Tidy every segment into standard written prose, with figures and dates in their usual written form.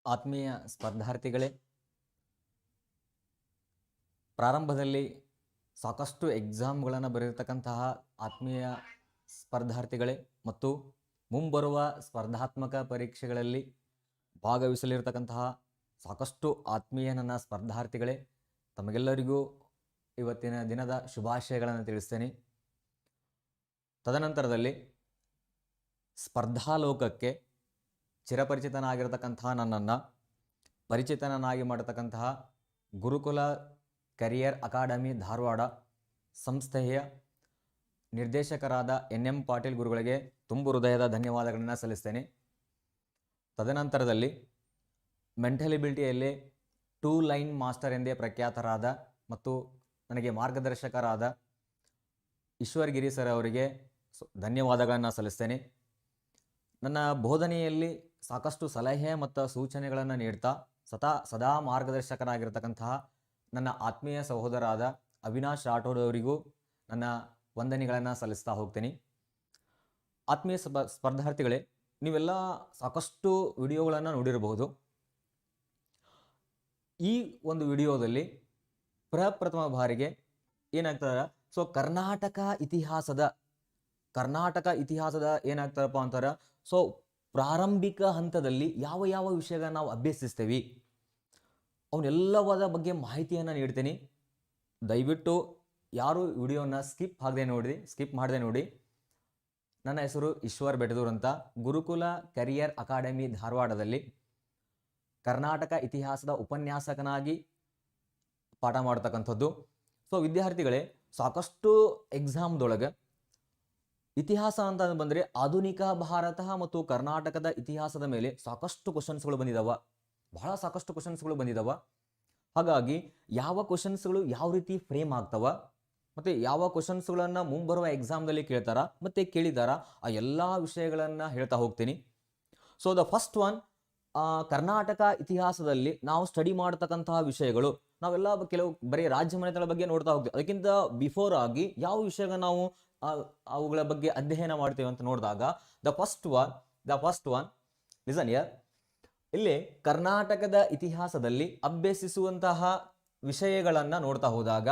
ಆತ್ಮೀಯ ಸ್ಪರ್ಧಾರ್ಥಿಗಳೇ, ಪ್ರಾರಂಭದಲ್ಲಿ ಸಾಕಷ್ಟು ಎಕ್ಸಾಮ್ಗಳನ್ನು ಬರೆದಿರ್ತಕ್ಕಂತಹ ಆತ್ಮೀಯ ಸ್ಪರ್ಧಾರ್ಥಿಗಳೇ ಮತ್ತು ಮುಂಬರುವ ಸ್ಪರ್ಧಾತ್ಮಕ ಪರೀಕ್ಷೆಗಳಲ್ಲಿ ಭಾಗವಹಿಸಲಿರ್ತಕ್ಕಂತಹ ಸಾಕಷ್ಟು ಆತ್ಮೀಯ ನನ್ನ ಸ್ಪರ್ಧಾರ್ಥಿಗಳೇ, ತಮಗೆಲ್ಲರಿಗೂ ಇವತ್ತಿನ ದಿನದ ಶುಭಾಶಯಗಳನ್ನು ತಿಳಿಸ್ತೇನೆ. ತದನಂತರದಲ್ಲಿ ಸ್ಪರ್ಧಾಲೋಕಕ್ಕೆ ಚಿರಪರಿಚಿತನಾಗಿರತಕ್ಕಂತಹ ನನ್ನನ್ನು ಪರಿಚಿತನನ್ನಾಗಿ ಮಾಡತಕ್ಕಂತಹ ಗುರುಕುಲ ಕರಿಯರ್ ಅಕಾಡೆಮಿ ಧಾರವಾಡ ಸಂಸ್ಥೆಯ ನಿರ್ದೇಶಕರಾದ NM ಪಾಟೀಲ್ ಗುರುಗಳಿಗೆ ತುಂಬು ಹೃದಯದ ಧನ್ಯವಾದಗಳನ್ನು ಸಲ್ಲಿಸ್ತೇನೆ. ತದನಂತರದಲ್ಲಿ ಮೆಂಟಲ್ ಎಬಿಲಿಟಿಯಲ್ಲಿ 2 ಲೈನ್ ಮಾಸ್ಟರ್ ಎಂದೇ ಪ್ರಖ್ಯಾತರಾದ ಮತ್ತು ನನಗೆ ಮಾರ್ಗದರ್ಶಕರಾದ ಈಶ್ವರ್ ಗಿರಿ ಸರ್ ಅವರಿಗೆ ಧನ್ಯವಾದಗಳನ್ನು ಸಲ್ಲಿಸ್ತೇನೆ. ನನ್ನ ಬೋಧನೆಯಲ್ಲಿ ಸಾಕಷ್ಟು ಸಲಹೆ ಮತ್ತು ಸೂಚನೆಗಳನ್ನು ನೀಡ್ತಾ ಸದಾ ಮಾರ್ಗದರ್ಶಕರಾಗಿರ್ತಕ್ಕಂತಹ ನನ್ನ ಆತ್ಮೀಯ ಸಹೋದರಾದ ಅವಿನಾಶ್ ರಾಠೋಡ್ ಅವರಿಗೂ ನನ್ನ ವಂದನೆಗಳನ್ನು ಸಲ್ಲಿಸ್ತಾ ಹೋಗ್ತೀನಿ. ಆತ್ಮೀಯ ಸ್ಪರ್ಧಾರ್ಥಿಗಳೇ, ನೀವೆಲ್ಲ ಸಾಕಷ್ಟು ವಿಡಿಯೋಗಳನ್ನು ನೋಡಿರಬಹುದು. ಈ ಒಂದು ವಿಡಿಯೋದಲ್ಲಿ ಪ್ರಪ್ರಥಮ ಬಾರಿಗೆ ಏನಾಗ್ತದೆ, ಕರ್ನಾಟಕ ಇತಿಹಾಸದ ಏನಾಗ್ತಾರಪ್ಪ ಅಂತಾರೆ, ಪ್ರಾರಂಭಿಕ ಹಂತದಲ್ಲಿ ಯಾವ ಯಾವ ವಿಷಯಗಳನ್ನ ನಾವು ಅಭ್ಯಸಿಸ್ತೇವೆ ಅವನ್ನೆಲ್ಲವಾದ ಬಗ್ಗೆ ಮಾಹಿತಿಯನ್ನು ನೀಡ್ತೀನಿ. ದಯವಿಟ್ಟು ಯಾರು ವಿಡಿಯೋನ ಸ್ಕಿಪ್ ಮಾಡದೆ ನೋಡಿ. ನನ್ನ ಹೆಸರು ಈಶ್ವರ್ ಬೆಟದೂರ್ ಅಂತ, ಗುರುಕುಲ ಕರಿಯರ್ ಅಕಾಡೆಮಿ ಧಾರವಾಡದಲ್ಲಿ ಕರ್ನಾಟಕ ಇತಿಹಾಸದ ಉಪನ್ಯಾಸಕನಾಗಿ ಪಾಠ ಮಾಡ್ತಕ್ಕಂಥದ್ದು. ವಿದ್ಯಾರ್ಥಿಗಳೇ, ಸಾಕಷ್ಟು ಎಕ್ಸಾಮ್ದೊಳಗೆ ಇತಿಹಾಸ ಅಂತ ಬಂದರೆ ಆಧುನಿಕ ಭಾರತ ಮತ್ತು ಕರ್ನಾಟಕದ ಇತಿಹಾಸದ ಮೇಲೆ ಸಾಕಷ್ಟು ಕ್ವಶನ್ಸ್ಗಳು ಬಂದಿದ್ದಾವ. ಹಾಗಾಗಿ ಯಾವ ಕ್ವಶನ್ಸ್ಗಳು ಯಾವ ರೀತಿ ಫ್ರೇಮ್ ಆಗ್ತಾವ ಮತ್ತು ಯಾವ ಕ್ವಶನ್ಸ್ಗಳನ್ನು ಮುಂಬರುವ ಎಕ್ಸಾಮ್ದಲ್ಲಿ ಕೇಳ್ತಾರ ಮತ್ತು ಕೇಳಿದಾರ, ಆ ಎಲ್ಲ ವಿಷಯಗಳನ್ನು ಹೇಳ್ತಾ ಹೋಗ್ತೀನಿ. ದ ಫಸ್ಟ್ ಒನ್, ಕರ್ನಾಟಕ ಇತಿಹಾಸದಲ್ಲಿ ನಾವು ಸ್ಟಡಿ ಮಾಡ್ತಕ್ಕಂತಹ ವಿಷಯಗಳು ನಾವೆಲ್ಲ ಬರೀ ರಾಜ್ಯ ಮನೆತನಗಳ ಬಗ್ಗೆ ನೋಡ್ತಾ ಹೋಗ್ತೀವಿ. ಅದಕ್ಕಿಂತ ಬಿಫೋರ್ ಆಗಿ ಯಾವ ವಿಷಯಗಳನ್ನ ನಾವು ಅವುಗಳ ಬಗ್ಗೆ ಅಧ್ಯಯನ ಮಾಡ್ತೇವೆ ಅಂತ ನೋಡಿದಾಗ the first one listen here. ಇಲ್ಲಿ ಕರ್ನಾಟಕದ ಇತಿಹಾಸದಲ್ಲಿ ಅಭ್ಯಸಿಸುವಂತಹ ವಿಷಯಗಳನ್ನು ನೋಡ್ತಾ ಹೋದಾಗ,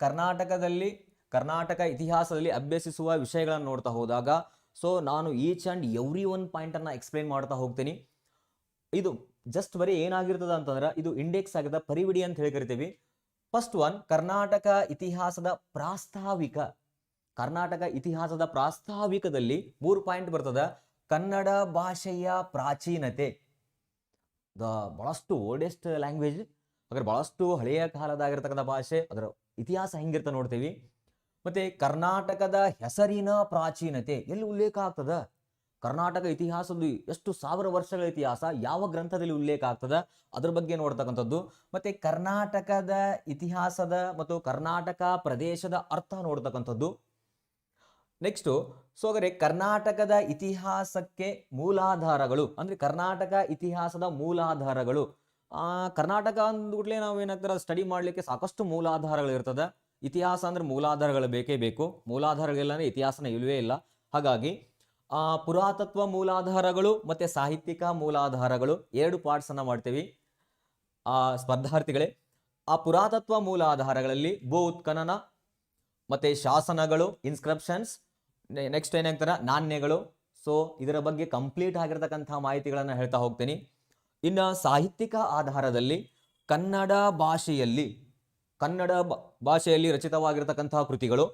ಕರ್ನಾಟಕ ಇತಿಹಾಸದಲ್ಲಿ ಅಭ್ಯಸಿಸುವ ವಿಷಯಗಳನ್ನು ನೋಡ್ತಾ ಹೋದಾಗ ನಾನು ಈಚ್ ಆ್ಯಂಡ್ ಎವ್ರಿ ಒನ್ ಪಾಯಿಂಟನ್ನು ಎಕ್ಸ್ಪ್ಲೈನ್ ಮಾಡ್ತಾ ಹೋಗ್ತೀನಿ. ಇದು ಜಸ್ಟ್ ಬರೀ ಏನಾಗಿರ್ತದೆ ಅಂತಂದ್ರೆ, ಇದು ಇಂಡೆಕ್ಸ್ ಆಗಿದೆ, ಪರಿವಿಡಿ ಅಂತ ಹೇಳಿ ಕರಿತೀವಿ. ಫಸ್ಟ್ ಒನ್, ಕರ್ನಾಟಕ ಇತಿಹಾಸದ ಪ್ರಾಸ್ತಾವಿಕದಲ್ಲಿ 3 ಪಾಯಿಂಟ್ ಬರ್ತದೆ. ಕನ್ನಡ ಭಾಷೆಯ ಪ್ರಾಚೀನತೆ, ಬಹಳಷ್ಟು ಓಲ್ಡೆಸ್ಟ್ ಲ್ಯಾಂಗ್ವೇಜ್, ಹಾಗಾದ್ರೆ ಬಹಳಷ್ಟು ಹಳೆಯ ಕಾಲದಾಗಿರ್ತಕ್ಕಂಥ ಭಾಷೆ, ಅದರ ಇತಿಹಾಸ ಹೆಂಗಿರ್ತ ನೋಡ್ತೀವಿ. ಮತ್ತೆ ಕರ್ನಾಟಕದ ಹೆಸರಿನ ಪ್ರಾಚೀನತೆ ಎಲ್ಲಿ ಉಲ್ಲೇಖ ಆಗ್ತದ, ಕರ್ನಾಟಕ ಇತಿಹಾಸದ ಎಷ್ಟು 1000 ವರ್ಷಗಳ ಇತಿಹಾಸ ಯಾವ ಗ್ರಂಥದಲ್ಲಿ ಉಲ್ಲೇಖ ಆಗ್ತದ ಅದ್ರ ಬಗ್ಗೆ ನೋಡ್ತಕ್ಕಂಥದ್ದು. ಮತ್ತೆ ಕರ್ನಾಟಕದ ಇತಿಹಾಸದ ಮತ್ತು ಕರ್ನಾಟಕ ಪ್ರದೇಶದ ಅರ್ಥ ನೋಡ್ತಕ್ಕಂಥದ್ದು. ನೆಕ್ಸ್ಟ್, ಹಾಗಾದ್ರೆ ಕರ್ನಾಟಕದ ಇತಿಹಾಸಕ್ಕೆ ಮೂಲಾಧಾರಗಳು, ಅಂದ್ರೆ ಕರ್ನಾಟಕ ಇತಿಹಾಸದ ಮೂಲಾಧಾರಗಳು. ಕರ್ನಾಟಕ ಅಂದ್ಬಿಟ್ಲೆ ನಾವು ಏನಾಗ್ತಾರೆ, ಸ್ಟಡಿ ಮಾಡ್ಲಿಕ್ಕೆ ಸಾಕಷ್ಟು ಮೂಲಾಧಾರಗಳು ಇರ್ತದೆ. ಇತಿಹಾಸ ಅಂದ್ರೆ ಮೂಲಾಧಾರಗಳು ಬೇಕೇ ಬೇಕು, ಮೂಲಾಧಾರಗಳಿಲ್ಲ ಅಂದ್ರೆ ಇತಿಹಾಸನ ಇಲ್ವೇ ಇಲ್ಲ. ಹಾಗಾಗಿ ಪುರಾತತ್ವ ಮೂಲಾಧಾರಗಳು ಮತ್ತೆ ಸಾಹಿತ್ಯಿಕ ಮೂಲಾಧಾರಗಳು 2 ಪಾರ್ಟ್ಸ್ ಅನ್ನ ಮಾಡ್ತೀವಿ. ಸ್ಪರ್ಧಾರ್ಥಿಗಳೇ, ಆ ಪುರಾತತ್ವ ಮೂಲಾಧಾರಗಳಲ್ಲಿ ಭೂ ಉತ್ಖನನ ಮತ್ತೆ ಶಾಸನಗಳು, ಇನ್ಸ್ಕ್ರಿಪ್ಷನ್ಸ್, ನೆಕ್ಸ್ಟ್ ಏನಾಗ್ತಾರೆ ನಾಣ್ಯಗಳು. ಇದರ ಬಗ್ಗೆ ಕಂಪ್ಲೀಟ್ ಆಗಿರತಕ್ಕಂತಹ ಮಾಹಿತಿಗಳನ್ನು ಹೇಳ್ತಾ ಹೋಗ್ತೀನಿ. ಇನ್ನು ಸಾಹಿತ್ಯಿಕ ಆಧಾರದಲ್ಲಿ ಕನ್ನಡ ಭಾಷೆಯಲ್ಲಿ ರಚಿತವಾಗಿರತಕ್ಕಂತಹ ಕೃತಿಗಳು,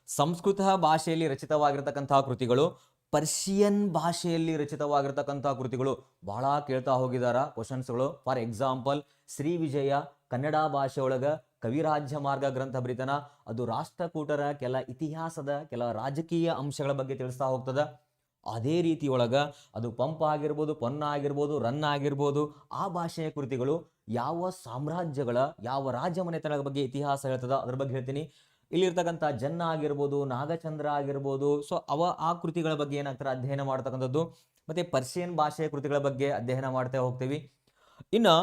ಸಂಸ್ಕೃತ ಭಾಷೆಯಲ್ಲಿ ರಚಿತವಾಗಿರತಕ್ಕಂತಹ ಕೃತಿಗಳು, ಪರ್ಷಿಯನ್ ಭಾಷೆಯಲ್ಲಿ ರಚಿತವಾಗಿರತಕ್ಕಂತಹ ಕೃತಿಗಳು ಬಹಳ ಕೇಳ್ತಾ ಹೋಗಿದಾರ ಕ್ವಶನ್ಸ್ಗಳು. ಫಾರ್ ಎಕ್ಸಾಂಪಲ್, ಶ್ರೀ ವಿಜಯ ಕನ್ನಡ ಭಾಷೆ ಒಳಗ ಕವಿರಾಜ್ಯ ಮಾರ್ಗ ಗ್ರಂಥ ಬರಿತನ, ಅದು ರಾಷ್ಟ್ರಕೂಟರ ಕೆಲ ರಾಜಕೀಯ ಅಂಶಗಳ ಬಗ್ಗೆ ತಿಳಿಸ್ತಾ ಹೋಗ್ತದ. ಅದೇ ರೀತಿ ಒಳಗ ಅದು ಪಂಪ ಆಗಿರ್ಬೋದು, ಪೊನ್ನ ಆಗಿರ್ಬೋದು, ರನ್ನ ಆಗಿರ್ಬೋದು, ಆ ಭಾಷೆಯ ಕೃತಿಗಳು ಯಾವ ಸಾಮ್ರಾಜ್ಯಗಳ ಯಾವ ರಾಜ್ಯ ಮನೆತನಗಳ ಬಗ್ಗೆ ಇತಿಹಾಸ ಹೇಳ್ತದ ಅದ್ರ ಬಗ್ಗೆ ಹೇಳ್ತೀನಿ. ಇಲ್ಲಿರ್ತಕ್ಕಂಥ ಜನ್ನ ಆಗಿರ್ಬೋದು, ನಾಗಚಂದ್ರ ಆಗಿರ್ಬೋದು, ಆ ಕೃತಿಗಳ ಬಗ್ಗೆ ಏನಾಗ್ತಾರೆ ಅಧ್ಯಯನ ಮಾಡ್ತಕ್ಕಂಥದ್ದು. ಮತ್ತೆ ಪರ್ಷಿಯನ್ ಭಾಷೆಯ ಕೃತಿಗಳ ಬಗ್ಗೆ ಅಧ್ಯಯನ ಮಾಡ್ತಾ ಹೋಗ್ತೀವಿ. ಇನ್ನು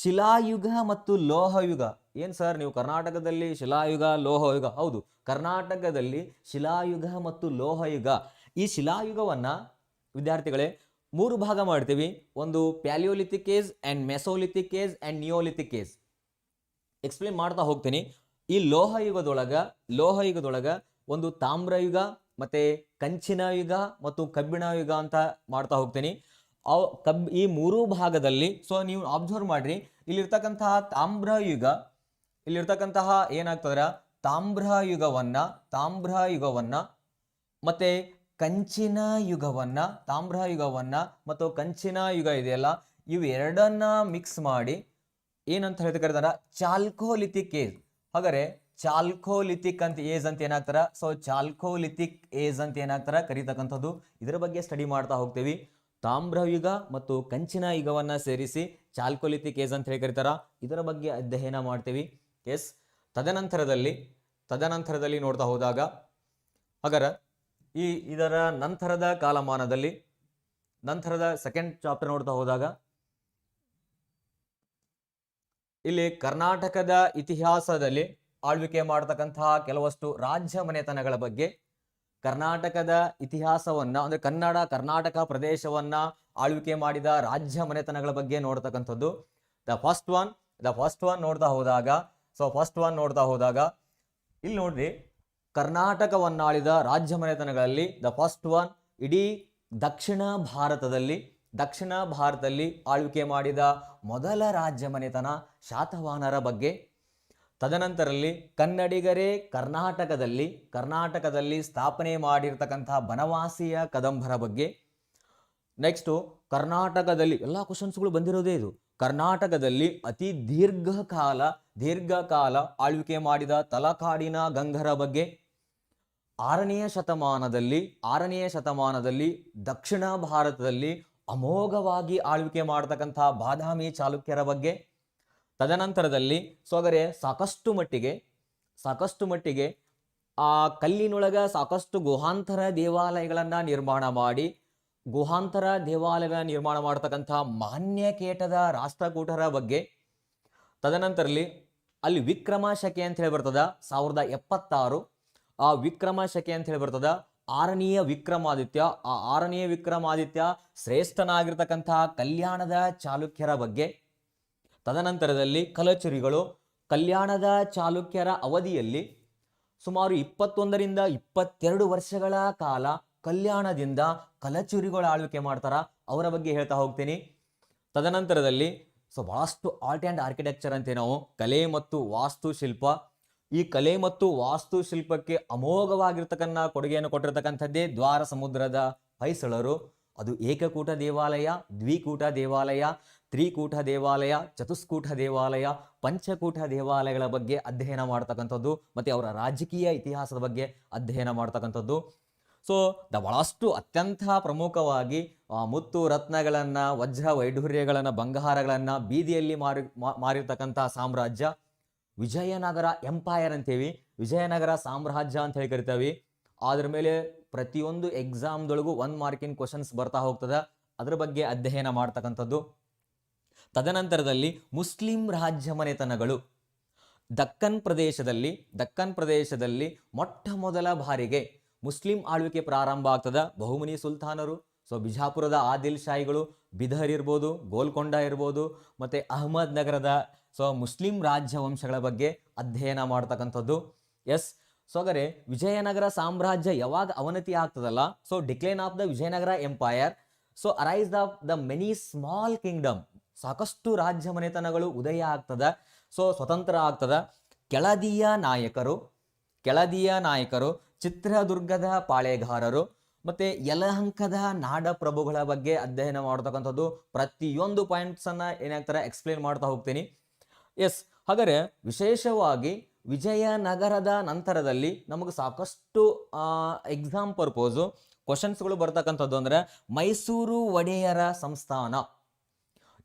ಶಿಲಾಯುಗ ಮತ್ತು ಲೋಹಯುಗ. ಏನ್ ಸರ್, ನೀವು ಕರ್ನಾಟಕದಲ್ಲಿ ಶಿಲಾಯುಗ ಲೋಹಯುಗ? ಹೌದು, ಕರ್ನಾಟಕದಲ್ಲಿ ಶಿಲಾಯುಗ ಮತ್ತು ಲೋಹಯುಗ. ಈ ಶಿಲಾಯುಗವನ್ನ ವಿದ್ಯಾರ್ಥಿಗಳೇ ಮೂರು ಭಾಗ ಮಾಡ್ತೀವಿ. ಒಂದು Palaeolithic age and Mesolithic age and Neolithic age. Explain ಮಾಡ್ತಾ ಹೋಗ್ತೀನಿ. ಈ ಲೋಹಯುಗದೊಳಗ ಒಂದು ತಾಮ್ರಯುಗ ಮತ್ತೆ ಕಂಚಿನ ಯುಗ ಮತ್ತು ಕಬ್ಬಿಣ ಯುಗ ಅಂತ ಮಾಡ್ತಾ ಹೋಗ್ತೀನಿ. ಈ ಮೂರು ಭಾಗದಲ್ಲಿ ಸೊ ನೀವು ಅಬ್ಸರ್ವ್ ಮಾಡ್ರಿ, ಇಲ್ಲಿರ್ತಕ್ಕಂತಹ ಏನಾಗ್ತದ್ರ ತಾಮ್ರ ಯುಗವನ್ನ ಮತ್ತೆ ಕಂಚಿನ ಯುಗವನ್ನ ಮತ್ತು ಕಂಚಿನ ಯುಗ ಇದೆಯಲ್ಲ, ಇವು ಎರಡನ್ನ ಮಿಕ್ಸ್ ಮಾಡಿ ಏನಂತ ಹೇಳ್ತಾ ಕರೀತಾರ ಚಾಲ್ಕೋಲಿಥಿಕ್ ಏಜ್. ಹಾಗಾದ್ರೆ ಚಾಲ್ಕೋಲಿಥಿಕ್ ಅಂತ ಏಜ್ ಅಂತ ಏನಾಗ್ತಾರ, ಸೊ ಚಾಲ್ಕೋಲಿಥಿಕ್ ಏಜ್ ಅಂತ ಏನಾಗ್ತಾರ ಕರೀತಕ್ಕಂಥದ್ದು. ಇದರ ಬಗ್ಗೆ ಸ್ಟಡಿ ಮಾಡ್ತಾ ಹೋಗ್ತೀವಿ. ತಾಮ್ರ ಯುಗ ಮತ್ತು ಕಂಚಿನ ಯುಗವನ್ನ ಸೇರಿಸಿ ಚಾಲ್ಕೋಲಿಥಿಕ್ ಏಜ್ ಅಂತ ಹೇಳಿ ಕರೀತಾರ. ಇದರ ಬಗ್ಗೆ ಅಧ್ಯಯನ ಮಾಡ್ತೀವಿ. ಎಸ್, ತದನಂತರದಲ್ಲಿ ನೋಡ್ತಾ ಹೋದಾಗ ಹಾಗಾರ ಇದರ ನಂತರದ ಕಾಲಮಾನದಲ್ಲಿ ನಂತರದ ಸೆಕೆಂಡ್ ಚಾಪ್ಟರ್ ನೋಡ್ತಾ ಹೋದಾಗ ಇಲ್ಲಿ ಕರ್ನಾಟಕದ ಇತಿಹಾಸದಲ್ಲಿ ಆಳ್ವಿಕೆ ಮಾಡತಕ್ಕಂತಹ ಕೆಲವಷ್ಟು ರಾಜ್ಯ ಮನೆತನಗಳ ಬಗ್ಗೆ, ಕರ್ನಾಟಕದ ಇತಿಹಾಸವನ್ನ ಅಂದ್ರೆ ಕರ್ನಾಟಕ ಪ್ರದೇಶವನ್ನ ಆಳ್ವಿಕೆ ಮಾಡಿದ ರಾಜ್ಯ ಮನೆತನಗಳ ಬಗ್ಗೆ ನೋಡ್ತಕ್ಕಂಥದ್ದು. ದ ಫಸ್ಟ್ ಒನ್ ನೋಡ್ತಾ ಹೋದಾಗ ಇಲ್ಲಿ ನೋಡ್ರಿ, ಕರ್ನಾಟಕವನ್ನಾಳಿದ ರಾಜ್ಯ ಮನೆತನಗಳಲ್ಲಿ ದ ಫಸ್ಟ್ ಒನ್ ಇಡೀ ದಕ್ಷಿಣ ಭಾರತದಲ್ಲಿ ಆಳ್ವಿಕೆ ಮಾಡಿದ ಮೊದಲ ರಾಜ್ಯ ಮನೆತನ ಶಾತವಾಹನರ ಬಗ್ಗೆ. ತದನಂತರದಲ್ಲಿ ಕನ್ನಡಿಗರೇ ಕರ್ನಾಟಕದಲ್ಲಿ ಸ್ಥಾಪನೆ ಮಾಡಿರ್ತಕ್ಕಂತಹ ಬನವಾಸಿಯ ಕದಂಬರ ಬಗ್ಗೆ. ನೆಕ್ಸ್ಟು ಕರ್ನಾಟಕದಲ್ಲಿ ಎಲ್ಲ ಕ್ವಶನ್ಸ್ಗಳು ಬಂದಿರೋದೇ ಇದು. ಕರ್ನಾಟಕದಲ್ಲಿ ಅತಿ ದೀರ್ಘಕಾಲ ಆಳ್ವಿಕೆ ಮಾಡಿದ ತಲಕಾಡಿನ ಗಂಗರ ಬಗ್ಗೆ. 6ನೇ ಶತಮಾನದಲ್ಲಿ ದಕ್ಷಿಣ ಭಾರತದಲ್ಲಿ ಅಮೋಘವಾಗಿ ಆಳ್ವಿಕೆ ಮಾಡತಕ್ಕಂತಹ ಬಾದಾಮಿ ಚಾಲುಕ್ಯರ ಬಗ್ಗೆ. ತದನಂತರದಲ್ಲಿ ಸೊಗರೆ ಸಾಕಷ್ಟು ಮಟ್ಟಿಗೆ ಆ ಕಲ್ಲಿನೊಳಗ ಸಾಕಷ್ಟು ಗುಹಾಂತರ ದೇವಾಲಯಗಳನ್ನ ನಿರ್ಮಾಣ ಮಾಡತಕ್ಕಂತಹ ಮಾನ್ಯಕೇಟದ ರಾಷ್ಟ್ರಕೂಟರ ಬಗ್ಗೆ. ತದನಂತರದಲ್ಲಿ ಅಲ್ಲಿ ವಿಕ್ರಮ ಶಕೆ ಅಂತ ಹೇಳಿ ಬರ್ತದ 1076. ಆ ವಿಕ್ರಮ ಶಕೆ ಅಂತ ಹೇಳಿ ಬರ್ತದ 6ನೇ ವಿಕ್ರಮಾದಿತ್ಯ ಶ್ರೇಷ್ಠನಾಗಿರ್ತಕ್ಕಂತಹ ಕಲ್ಯಾಣದ ಚಾಲುಕ್ಯರ ಬಗ್ಗೆ. ತದನಂತರದಲ್ಲಿ ಕಲ್ಯಾಣದ ಚಾಲುಕ್ಯರ ಅವಧಿಯಲ್ಲಿ ಸುಮಾರು 21 ರಿಂದ 22 ವರ್ಷಗಳ ಕಾಲ ಕಲ್ಯಾಣದಿಂದ ಕಲಚುರಿಗಳು ಆಳ್ವಿಕೆ ಮಾಡ್ತಾರ, ಅವರ ಬಗ್ಗೆ ಹೇಳ್ತಾ ಹೋಗ್ತೀನಿ. ತದನಂತರದಲ್ಲಿ ಬಹಳಷ್ಟು ಆರ್ಟ್ ಆ್ಯಂಡ್ ಆರ್ಕಿಟೆಕ್ಚರ್ ಅಂತ ನಾವು ಕಲೆ ಮತ್ತು ವಾಸ್ತುಶಿಲ್ಪ. ಈ ಕಲೆ ಮತ್ತು ವಾಸ್ತುಶಿಲ್ಪಕ್ಕೆ ಅಮೋಘವಾಗಿರ್ತಕ್ಕಂಥ ಕೊಡುಗೆಯನ್ನು ಕೊಟ್ಟಿರ್ತಕ್ಕಂಥದ್ದೇ ದ್ವಾರ ಸಮುದ್ರದ ಹೊಯ್ಸಳರು. ಅದು ಏಕಕೂಟ ದೇವಾಲಯ, ದ್ವಿಕೂಟ ದೇವಾಲಯ, ತ್ರಿಕೂಟ ದೇವಾಲಯ, ಚತುಷ್ಕೂಟ ದೇವಾಲಯ, ಪಂಚಕೂಟ ದೇವಾಲಯಗಳ ಬಗ್ಗೆ ಅಧ್ಯಯನ ಮಾಡ್ತಕ್ಕಂಥದ್ದು, ಮತ್ತೆ ಅವರ ರಾಜಕೀಯ ಇತಿಹಾಸದ ಬಗ್ಗೆ ಅಧ್ಯಯನ ಮಾಡ್ತಕ್ಕಂಥದ್ದು. ಸೊ ಬಹಳಷ್ಟು ಅತ್ಯಂತ ಪ್ರಮುಖವಾಗಿ ಮುತ್ತು ರತ್ನಗಳನ್ನ, ವಜ್ರ ವೈಢೂರ್ಯಗಳನ್ನ, ಬಂಗಾರಗಳನ್ನ ಬೀದಿಯಲ್ಲಿ ಮಾರಿರ್ತಕ್ಕಂತಹ ಸಾಮ್ರಾಜ್ಯ ವಿಜಯನಗರ ಎಂಪೈರ್ ಅಂತೇವಿ, ವಿಜಯನಗರ ಸಾಮ್ರಾಜ್ಯ ಅಂತ ಹೇಳಿ ಕರಿತೀವಿ. ಅದ್ರ ಮೇಲೆ ಪ್ರತಿಯೊಂದು ಎಕ್ಸಾಮ್ದೊಳಗೂ 1 ಮಾರ್ಕಿನ ಕ್ವಶನ್ಸ್ ಬರ್ತಾ ಹೋಗ್ತದ, ಅದ್ರ ಬಗ್ಗೆ ಅಧ್ಯಯನ ಮಾಡ್ತಕ್ಕಂಥದ್ದು. ತದನಂತರದಲ್ಲಿ ಮುಸ್ಲಿಂ ರಾಜ್ಯ ಮನೆತನಗಳು. ದಕ್ಕನ್ ಪ್ರದೇಶದಲ್ಲಿ ಮೊಟ್ಟ ಮೊದಲ ಬಾರಿಗೆ ಮುಸ್ಲಿಂ ಆಳ್ವಿಕೆ ಪ್ರಾರಂಭ ಆಗ್ತದ. ಬಹುಮನಿ ಸುಲ್ತಾನರು, ಸೊ ಬಿಜಾಪುರದ ಆದಿಲ್ ಶಾಹಿಗಳು, ಬಿದರ್ ಇರ್ಬೋದು, ಗೋಲ್ಕೊಂಡ ಇರ್ಬೋದು, ಮತ್ತೆ ಅಹಮದ್ ನಗರದ ಮುಸ್ಲಿಂ ರಾಜ್ಯ ವಂಶಗಳ ಬಗ್ಗೆ ಅಧ್ಯಯನ ಮಾಡ್ತಕ್ಕಂಥದ್ದು. ಎಸ್, ಸೊಗರೆ ವಿಜಯನಗರ ಸಾಮ್ರಾಜ್ಯ ಯಾವಾಗ ಅವನತಿ ಆಗ್ತದಲ್ಲ, so decline of the Vijayanagara empire, so arise the many small Kingdom, ಸಾಕಷ್ಟು ರಾಜ್ಯ ಮನೆತನಗಳು ಉದಯ ಆಗ್ತದ, ಸೊ ಸ್ವತಂತ್ರ ಆಗ್ತದ. ಕೆಳದಿಯ ನಾಯಕರು, ಚಿತ್ರದುರ್ಗದ ಪಾಳೆಗಾರರು, ಮತ್ತೆ ಯಲಹಂಕದ ನಾಡ ಪ್ರಭುಗಳ ಬಗ್ಗೆ ಅಧ್ಯಯನ ಮಾಡತಕ್ಕಂಥದ್ದು. ಪ್ರತಿಯೊಂದು ಪಾಯಿಂಟ್ಸ್ ಅನ್ನ ಏನಾಗ್ತಾರೆ ಎಕ್ಸ್ಪ್ಲೇನ್ ಮಾಡ್ತಾ ಹೋಗ್ತೀನಿ. ಎಸ್, ಹಾಗಾದ್ರೆ ವಿಶೇಷವಾಗಿ ವಿಜಯನಗರದ ನಂತರದಲ್ಲಿ ನಮಗೆ ಸಾಕಷ್ಟು ಎಕ್ಸಾಮ್ ಪರ್ಪೋಸು ಕ್ವಶನ್ಸ್ಗಳು ಬರ್ತಕ್ಕಂಥದ್ದು ಅಂದ್ರೆ ಮೈಸೂರು ಒಡೆಯರ ಸಂಸ್ಥಾನ.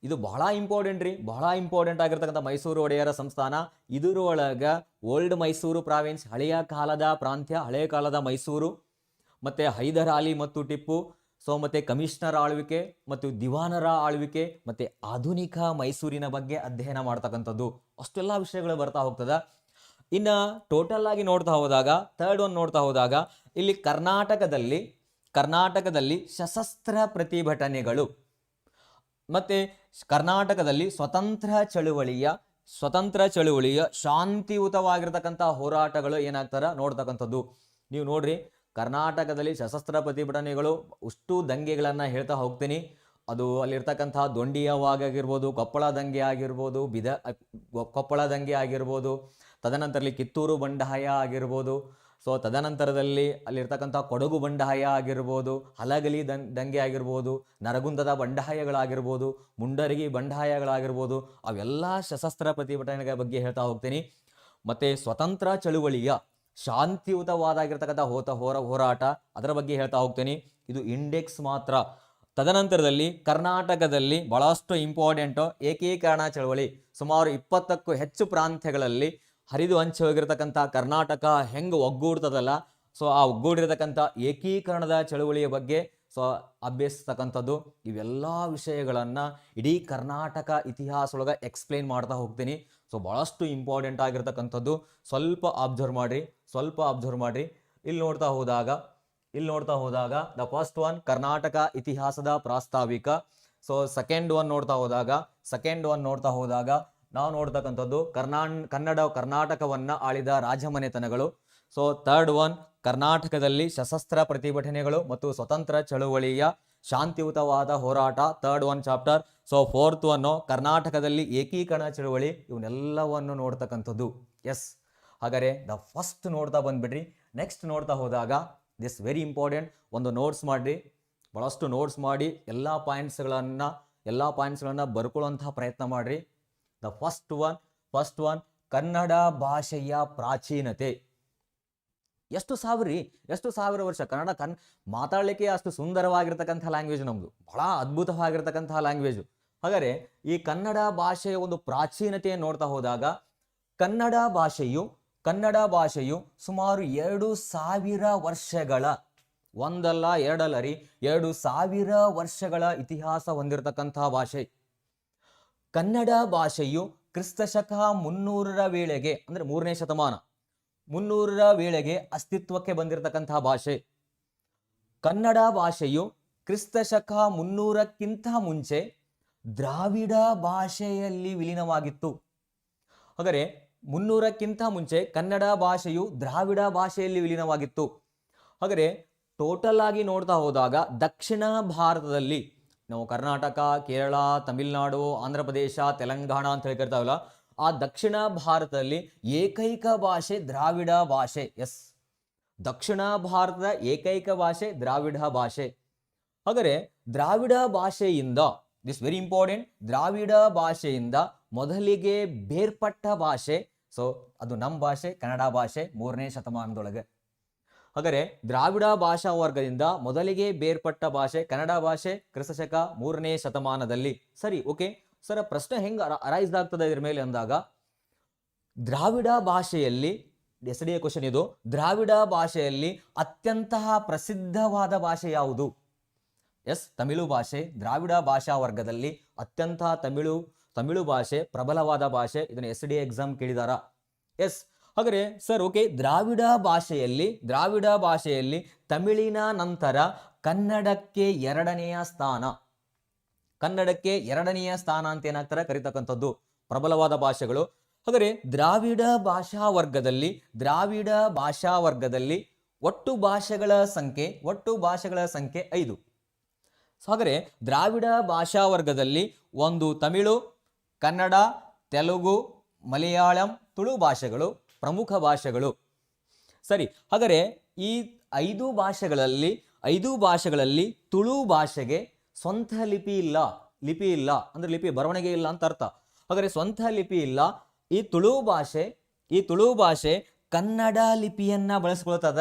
ಇದು ಬಹಳ ಇಂಪಾರ್ಟೆಂಟ್ ಆಗಿರ್ತಕ್ಕಂಥ ಮೈಸೂರು ಒಡೆಯರ ಸಂಸ್ಥಾನ. ಇದರೊಳಗ ಓಲ್ಡ್ ಮೈಸೂರು ಪ್ರಾವಿನ್ಸ್, ಹಳೆಯ ಕಾಲದ ಪ್ರಾಂತ್ಯ, ಹಳೆಯ ಕಾಲದ ಮೈಸೂರು, ಮತ್ತೆ ಹೈದರ್ ಅಲಿ ಮತ್ತು ಟಿಪ್ಪು, ಸೊ ಮತ್ತೆ ಕಮಿಷನರ್ ಆಳ್ವಿಕೆ ಮತ್ತು ದಿವಾನರ ಆಳ್ವಿಕೆ, ಮತ್ತೆ ಆಧುನಿಕ ಮೈಸೂರಿನ ಬಗ್ಗೆ ಅಧ್ಯಯನ ಮಾಡ್ತಕ್ಕಂಥದ್ದು. ಅಷ್ಟೆಲ್ಲ ವಿಷಯಗಳು ಬರ್ತಾ ಹೋಗ್ತದ. ಇನ್ನು ಟೋಟಲ್ ಆಗಿ ನೋಡ್ತಾ ಹೋದಾಗ, ಥರ್ಡ್ ಒನ್ ನೋಡ್ತಾ ಹೋದಾಗ, ಇಲ್ಲಿ ಕರ್ನಾಟಕದಲ್ಲಿ ಕರ್ನಾಟಕದಲ್ಲಿ ಸಶಸ್ತ್ರ ಪ್ರತಿಭಟನೆಗಳು, ಮತ್ತೆ ಕರ್ನಾಟಕದಲ್ಲಿ ಸ್ವತಂತ್ರ ಚಳುವಳಿಯ ಶಾಂತಿಯುತವಾಗಿರ್ತಕ್ಕಂಥ ಹೋರಾಟಗಳು ಏನಾಗ್ತಾರ ನೋಡ್ತಕ್ಕಂಥದ್ದು. ನೀವು ನೋಡ್ರಿ, ಕರ್ನಾಟಕದಲ್ಲಿ ಸಶಸ್ತ್ರ ಪ್ರತಿಭಟನೆಗಳು ಅಷ್ಟು ದಂಗೆಗಳನ್ನ ಹೇಳ್ತಾ ಹೋಗ್ತೀನಿ. ಅದು ಅಲ್ಲಿರ್ತಕ್ಕಂಥ ದೊಂಡಿಯವಾಗಿರ್ಬೋದು, ಕೊಪ್ಪಳ ದಂಗೆ ಆಗಿರ್ಬೋದು, ಕೊಪ್ಪಳ ದಂಗೆ ಆಗಿರ್ಬೋದು, ತದನಂತರದಲ್ಲಿ ಕಿತ್ತೂರು ಬಂಡಾಯ ಆಗಿರ್ಬೋದು, ಸೊ ತದನಂತರದಲ್ಲಿ ಅಲ್ಲಿರ್ತಕ್ಕಂಥ ಕೊಡಗು ಬಂಡಾಯ ಆಗಿರ್ಬೋದು, ಹಲಗಲಿ ದಂಗೆ ಆಗಿರ್ಬೋದು, ನರಗುಂದದ ಬಂಡಾಯಗಳಾಗಿರ್ಬೋದು, ಮುಂಡರಗಿ ಬಂಡಾಯಗಳಾಗಿರ್ಬೋದು, ಅವೆಲ್ಲ ಸಶಸ್ತ್ರ ಪ್ರತಿಭಟನೆಗಳ ಬಗ್ಗೆ ಹೇಳ್ತಾ ಹೋಗ್ತೀನಿ. ಮತ್ತೆ ಸ್ವತಂತ್ರ ಚಳುವಳಿಯ ಶಾಂತಿಯುತವಾದಾಗಿರ್ತಕ್ಕಂಥ ಹೋರಾಟ, ಅದರ ಬಗ್ಗೆ ಹೇಳ್ತಾ ಹೋಗ್ತೀನಿ. ಇದು ಇಂಡೆಕ್ಸ್ ಮಾತ್ರ. ತದನಂತರದಲ್ಲಿ ಕರ್ನಾಟಕದಲ್ಲಿ ಬಹಳಷ್ಟು ಇಂಪಾರ್ಟೆಂಟ್ ಏಕೀಕರಣ ಚಳವಳಿ, ಸುಮಾರು 20ಕ್ಕೂ ಹೆಚ್ಚು ಪ್ರಾಂತ್ಯಗಳಲ್ಲಿ ಹರಿದು ಹಂಚಿ ಹೋಗಿರ್ತಕ್ಕಂಥ ಕರ್ನಾಟಕ ಹೆಂಗೆ ಒಗ್ಗೂಡ್ತದಲ್ಲ, ಸೊ ಆ ಒಗ್ಗೂಡಿರ್ತಕ್ಕಂಥ ಏಕೀಕರಣದ ಚಳುವಳಿಯ ಬಗ್ಗೆ ಸೊ ಅಭ್ಯಸಿಸ್ತಕ್ಕಂಥದ್ದು. ಇವೆಲ್ಲ ವಿಷಯಗಳನ್ನು ಇಡೀ ಕರ್ನಾಟಕ ಇತಿಹಾಸದೊಳಗೆ ಎಕ್ಸ್ಪ್ಲೇನ್ ಮಾಡ್ತಾ ಹೋಗ್ತೀನಿ. ಸೊ ಭಾಳಷ್ಟು ಇಂಪಾರ್ಟೆಂಟ್ ಆಗಿರ್ತಕ್ಕಂಥದ್ದು. ಸ್ವಲ್ಪ ಅಬ್ಸರ್ವ್ ಮಾಡಿರಿ. ಇಲ್ಲಿ ನೋಡ್ತಾ ಹೋದಾಗ ದ ಫಸ್ಟ್ ಒನ್ ಕರ್ನಾಟಕ ಇತಿಹಾಸದ ಪ್ರಾಸ್ತಾವಿಕ. ಸೊ ಸೆಕೆಂಡ್ ಒನ್ ನೋಡ್ತಾ ಹೋದಾಗ ನಾವು ನೋಡ್ತಕ್ಕಂಥದ್ದು ಕರ್ನಾಟಕವನ್ನ ಆಳಿದ ರಾಜಮನೆತನಗಳು. ಸೊ ಥರ್ಡ್ ಒನ್ ಕರ್ನಾಟಕದಲ್ಲಿ ಸಶಸ್ತ್ರ ಪ್ರತಿಭಟನೆಗಳು ಮತ್ತು ಸ್ವತಂತ್ರ ಚಳುವಳಿಯ ಶಾಂತಿಯುತವಾದ ಹೋರಾಟ, third one chapter. So fourth one ಕರ್ನಾಟಕದಲ್ಲಿ ಏಕೀಕರಣ ಚಳುವಳಿ, ಇವನ್ನೆಲ್ಲವನ್ನು ನೋಡ್ತಕ್ಕಂಥದ್ದು. ಎಸ್, ಹಾಗಾದರೆ ದ ಫಸ್ಟ್ ನೋಡ್ತಾ ಬಂದ್ಬಿಡ್ರಿ. ನೆಕ್ಸ್ಟ್ ನೋಡ್ತಾ ಹೋದಾಗ ದಿಸ್ ವೆರಿ ಇಂಪಾರ್ಟೆಂಟ್, ಒಂದು ನೋಟ್ಸ್ ಮಾಡಿರಿ, ಭಾಳಷ್ಟು ನೋಟ್ಸ್ ಮಾಡಿ ಎಲ್ಲ ಪಾಯಿಂಟ್ಸ್ಗಳನ್ನು ಬರ್ಕೊಳ್ಳುವಂತಹ ಪ್ರಯತ್ನ ಮಾಡಿರಿ. ದ ಫಸ್ಟ್ ಒನ್ ಕನ್ನಡ ಭಾಷೆಯ ಪ್ರಾಚೀನತೆ. ಎಷ್ಟು ಸಾವಿರ ವರ್ಷ ಕನ್ನಡ ಮಾತಾಡಲಿಕ್ಕೆ ಅಷ್ಟು ಸುಂದರವಾಗಿರ್ತಕ್ಕಂಥ ಲ್ಯಾಂಗ್ವೇಜ್ ನಮ್ಮದು, ಬಹಳ ಅದ್ಭುತವಾಗಿರ್ತಕ್ಕಂತಹ ಲ್ಯಾಂಗ್ವೇಜು. ಹಾಗಾದರೆ ಈ ಕನ್ನಡ ಭಾಷೆಯ ಒಂದು ಪ್ರಾಚೀನತೆಯನ್ನು ನೋಡ್ತಾ ಹೋದಾಗ ಕನ್ನಡ ಭಾಷೆಯು ಸುಮಾರು 2000 ವರ್ಷಗಳ, ಒಂದಲ್ಲ ಎರಡಲ್ಲ ರೀ, 2000 ವರ್ಷಗಳ ಇತಿಹಾಸ ಹೊಂದಿರತಕ್ಕಂತಹ ಭಾಷೆ. ಕನ್ನಡ ಭಾಷೆಯು ಕ್ರಿಸ್ತಶಕ 300ರ ವೇಳೆಗೆ, ಅಂದರೆ 3ನೇ ಶತಮಾನ 300ರ ವೇಳೆಗೆ ಅಸ್ತಿತ್ವಕ್ಕೆ ಬಂದಿರತಕ್ಕಂತಹ ಭಾಷೆ. ಕನ್ನಡ ಭಾಷೆಯು ಕ್ರಿಸ್ತಶಕ 300ಕ್ಕಿಂತ ಮುಂಚೆ ದ್ರಾವಿಡ ಭಾಷೆಯಲ್ಲಿ ವಿಲೀನವಾಗಿತ್ತು. ಹಾಗಾದರೆ 300ಕ್ಕಿಂತ ಮುಂಚೆ ಕನ್ನಡ ಭಾಷೆಯು ದ್ರಾವಿಡ ಭಾಷೆಯಲ್ಲಿ ವಿಲೀನವಾಗಿತ್ತು. ಹಾಗಾದರೆ ಟೋಟಲ್ ಆಗಿ ನೋಡ್ತಾ ಹೋದಾಗ ದಕ್ಷಿಣ ಭಾರತದಲ್ಲಿ ನಾವು ಕರ್ನಾಟಕ, ಕೇರಳ, ತಮಿಳುನಾಡು, ಆಂಧ್ರ ಪ್ರದೇಶ, ತೆಲಂಗಾಣ ಅಂತ ಹೇಳಿ ಕರಿತಾವಲ್ಲ, ಆ ದಕ್ಷಿಣ ಭಾರತದಲ್ಲಿ ಏಕೈಕ ಭಾಷೆ ದ್ರಾವಿಡ ಭಾಷೆ. ಎಸ್, ದಕ್ಷಿಣ ಭಾರತದ ಏಕೈಕ ಭಾಷೆ ದ್ರಾವಿಡ ಭಾಷೆ. ಹಾಗಾದರೆ ದ್ರಾವಿಡ ಭಾಷೆಯಿಂದ, ದಿಸ್ ವೆರಿ ಇಂಪಾರ್ಟೆಂಟ್, ದ್ರಾವಿಡ ಭಾಷೆಯಿಂದ ಮೊದಲಿಗೆ ಬೇರ್ಪಟ್ಟ ಭಾಷೆ, ಸೊ ಅದು ನಮ್ಮ ಭಾಷೆ ಕನ್ನಡ ಭಾಷೆ 3ನೇ ಶತಮಾನದೊಳಗೆ. ಹಾಗಾದರೆ ದ್ರಾವಿಡ ಭಾಷಾ ವರ್ಗದಿಂದ ಮೊದಲಿಗೆ ಬೇರ್ಪಟ್ಟ ಭಾಷೆ ಕನ್ನಡ ಭಾಷೆ ಕ್ರಿಸ್ತಶಕ 3ನೇ ಶತಮಾನದಲ್ಲಿ. ಸರಿ, ಓಕೆ ಸರ್, ಪ್ರಶ್ನೆ ಹೆಂಗೆ ಅರೈಸ್ ಆಗ್ತದೆ ಇದ್ರ ಮೇಲೆ ಅಂದಾಗ, ದ್ರಾವಿಡ ಭಾಷೆಯಲ್ಲಿ ಎಸ್ಡಿಎ ಕ್ವಶನ್ ಇದು, ದ್ರಾವಿಡ ಭಾಷೆಯಲ್ಲಿ ಅತ್ಯಂತ ಪ್ರಸಿದ್ಧವಾದ ಭಾಷೆ ಯಾವುದು? ಎಸ್, ತಮಿಳು ಭಾಷೆ. ದ್ರಾವಿಡ ಭಾಷಾ ವರ್ಗದಲ್ಲಿ ಅತ್ಯಂತ ತಮಿಳು ಭಾಷೆ ಪ್ರಬಲವಾದ ಭಾಷೆ. ಇದನ್ನು ಎಸ್ಡಿಎ ಎಕ್ಸಾಮ್ ಕೇಳಿದಾರ. ಎಸ್, ಹಾಗಾದರೆ ಸರ್ ಓಕೆ, ದ್ರಾವಿಡ ಭಾಷೆಯಲ್ಲಿ ತಮಿಳಿನ ನಂತರ ಕನ್ನಡಕ್ಕೆ ಎರಡನೆಯ ಸ್ಥಾನ ಅಂತ ಏನಾಗ್ತಾರೆ ಕರಿತಕ್ಕಂಥದ್ದು ಪ್ರಬಲವಾದ ಭಾಷೆಗಳು. ಹಾಗಾದರೆ ದ್ರಾವಿಡ ಭಾಷಾ ವರ್ಗದಲ್ಲಿ ಒಟ್ಟು ಭಾಷೆಗಳ ಸಂಖ್ಯೆ 5. ಹಾಗಾದರೆ ದ್ರಾವಿಡ ಭಾಷಾ ವರ್ಗದಲ್ಲಿ ಒಂದು ತಮಿಳು, ಕನ್ನಡ, ತೆಲುಗು, ಮಲಯಾಳಂ, ತುಳು ಭಾಷೆಗಳು ಪ್ರಮುಖ ಭಾಷೆಗಳು. ಸರಿ, ಹಾಗಾದರೆ ಈ 5 ಭಾಷೆಗಳಲ್ಲಿ ತುಳು ಭಾಷೆಗೆ ಸ್ವಂತ ಲಿಪಿ ಇಲ್ಲ, ಅಂದ್ರೆ ಲಿಪಿ ಬರವಣಿಗೆ ಇಲ್ಲ ಅಂತ ಅರ್ಥ. ಹಾಗಾದರೆ ಸ್ವಂತ ಲಿಪಿ ಇಲ್ಲ. ಈ ತುಳು ಭಾಷೆ ಕನ್ನಡ ಲಿಪಿಯನ್ನ ಬಳಸ್ಕೊಳ್ತದ.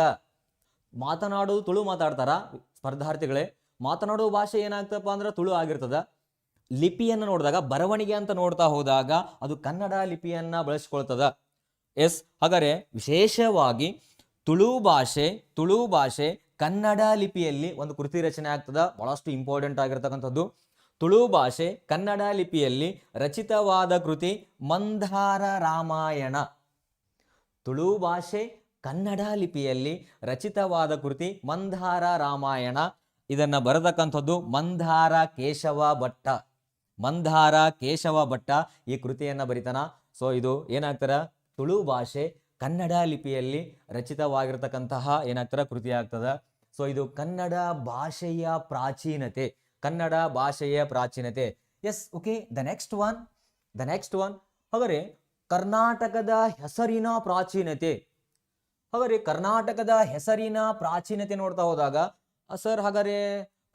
ಮಾತನಾಡೋದು ತುಳು ಮಾತಾಡ್ತಾರ ಸ್ಪರ್ಧಾರ್ಥಿಗಳೇ, ಮಾತನಾಡೋ ಭಾಷೆ ಏನಾಗ್ತಪ್ಪ ಅಂದ್ರೆ ತುಳು ಆಗಿರ್ತದ. ಲಿಪಿಯನ್ನು ನೋಡಿದಾಗ, ಬರವಣಿಗೆ ಅಂತ ನೋಡ್ತಾ ಹೋದಾಗ ಅದು ಕನ್ನಡ ಲಿಪಿಯನ್ನ ಬಳಸ್ಕೊಳ್ತದ. ಎಸ್, ಹಾಗಾದರೆ ವಿಶೇಷವಾಗಿ ತುಳು ಭಾಷೆ ಕನ್ನಡ ಲಿಪಿಯಲ್ಲಿ ಒಂದು ಕೃತಿ ರಚನೆ ಆಗ್ತದ, ಬಹಳಷ್ಟು ಇಂಪಾರ್ಟೆಂಟ್ ಆಗಿರ್ತಕ್ಕಂಥದ್ದು. ತುಳು ಭಾಷೆ ಕನ್ನಡ ಲಿಪಿಯಲ್ಲಿ ರಚಿತವಾದ ಕೃತಿ ಮಂದಾರ ರಾಮಾಯಣ. ತುಳು ಭಾಷೆ ಕನ್ನಡ ಲಿಪಿಯಲ್ಲಿ ರಚಿತವಾದ ಕೃತಿ ಮಂದಾರ ರಾಮಾಯಣ. ಇದನ್ನ ಬರೆದಕ್ಕಂಥದ್ದು ಮಂದಾರ ಕೇಶವ ಭಟ್ಟ. ಮಂದಾರ ಕೇಶವ ಭಟ್ಟ ಈ ಕೃತಿಯನ್ನ ಬರಿತಾನ. ಸೊ ಇದು ಏನಾಗ್ತಾರ, ತುಳು ಭಾಷೆ ಕನ್ನಡ ಲಿಪಿಯಲ್ಲಿ ರಚಿತವಾಗಿರ್ತಕ್ಕಂತಹ ಏನಾಗ್ತಾರ ಕೃತಿ ಆಗ್ತದ. ಸೊ ಇದು ಕನ್ನಡ ಭಾಷೆಯ ಪ್ರಾಚೀನತೆ, ಕನ್ನಡ ಭಾಷೆಯ ಪ್ರಾಚೀನತೆ. Yes, okay. The next one ಹಾಗಾದ್ರೆ ಕರ್ನಾಟಕದ ಹೆಸರಿನ ಪ್ರಾಚೀನತೆ. ಹಾಗಾದ್ರೆ ಕರ್ನಾಟಕದ ಹೆಸರಿನ ಪ್ರಾಚೀನತೆ ನೋಡ್ತಾ ಹೋದಾಗ ಸರ್, ಹಾಗಾದ್ರೆ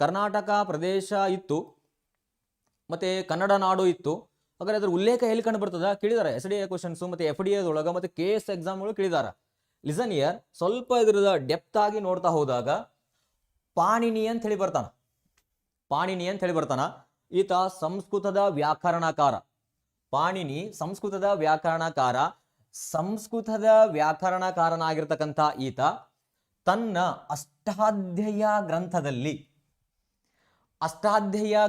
ಕರ್ನಾಟಕ ಪ್ರದೇಶ ಇತ್ತು, ಮತ್ತೆ ಕನ್ನಡ ನಾಡು ಇತ್ತು, ಹಾಗಾದ್ರೆ ಅದ್ರ ಉಲ್ಲೇಖ ಎಲ್ಲಿ ಕಂಡು ಬರ್ತದ ಕೇಳಿದಾರೆ. SDA ಕ್ವಶನ್ಸ್ ಮತ್ತೆ FDA ಒಳಗ ಮತ್ತೆ KS ಎಕ್ಸಾಮ್ ಕೇಳಿದಾರ. ಲಿಸನ್ ಇಯರ್, ಸ್ವಲ್ಪ ಇದ್ರದ ಡೆಪ್ತ್ ಆಗಿ ನೋಡ್ತಾ ಹೋದಾಗ ಪಾಣಿನಿ ಅಂತ ಹೇಳಿ ಬರ್ತಾನ. ಈತ ಸಂಸ್ಕೃತದ ವ್ಯಾಕರಣಕಾರ. ಪಾಣಿನಿ ಸಂಸ್ಕೃತದ ವ್ಯಾಕರಣಕಾರನಾಗಿರ್ತಕ್ಕಂಥ ಈತ ತನ್ನ ಅಷ್ಟಾಧ್ಯಾಯ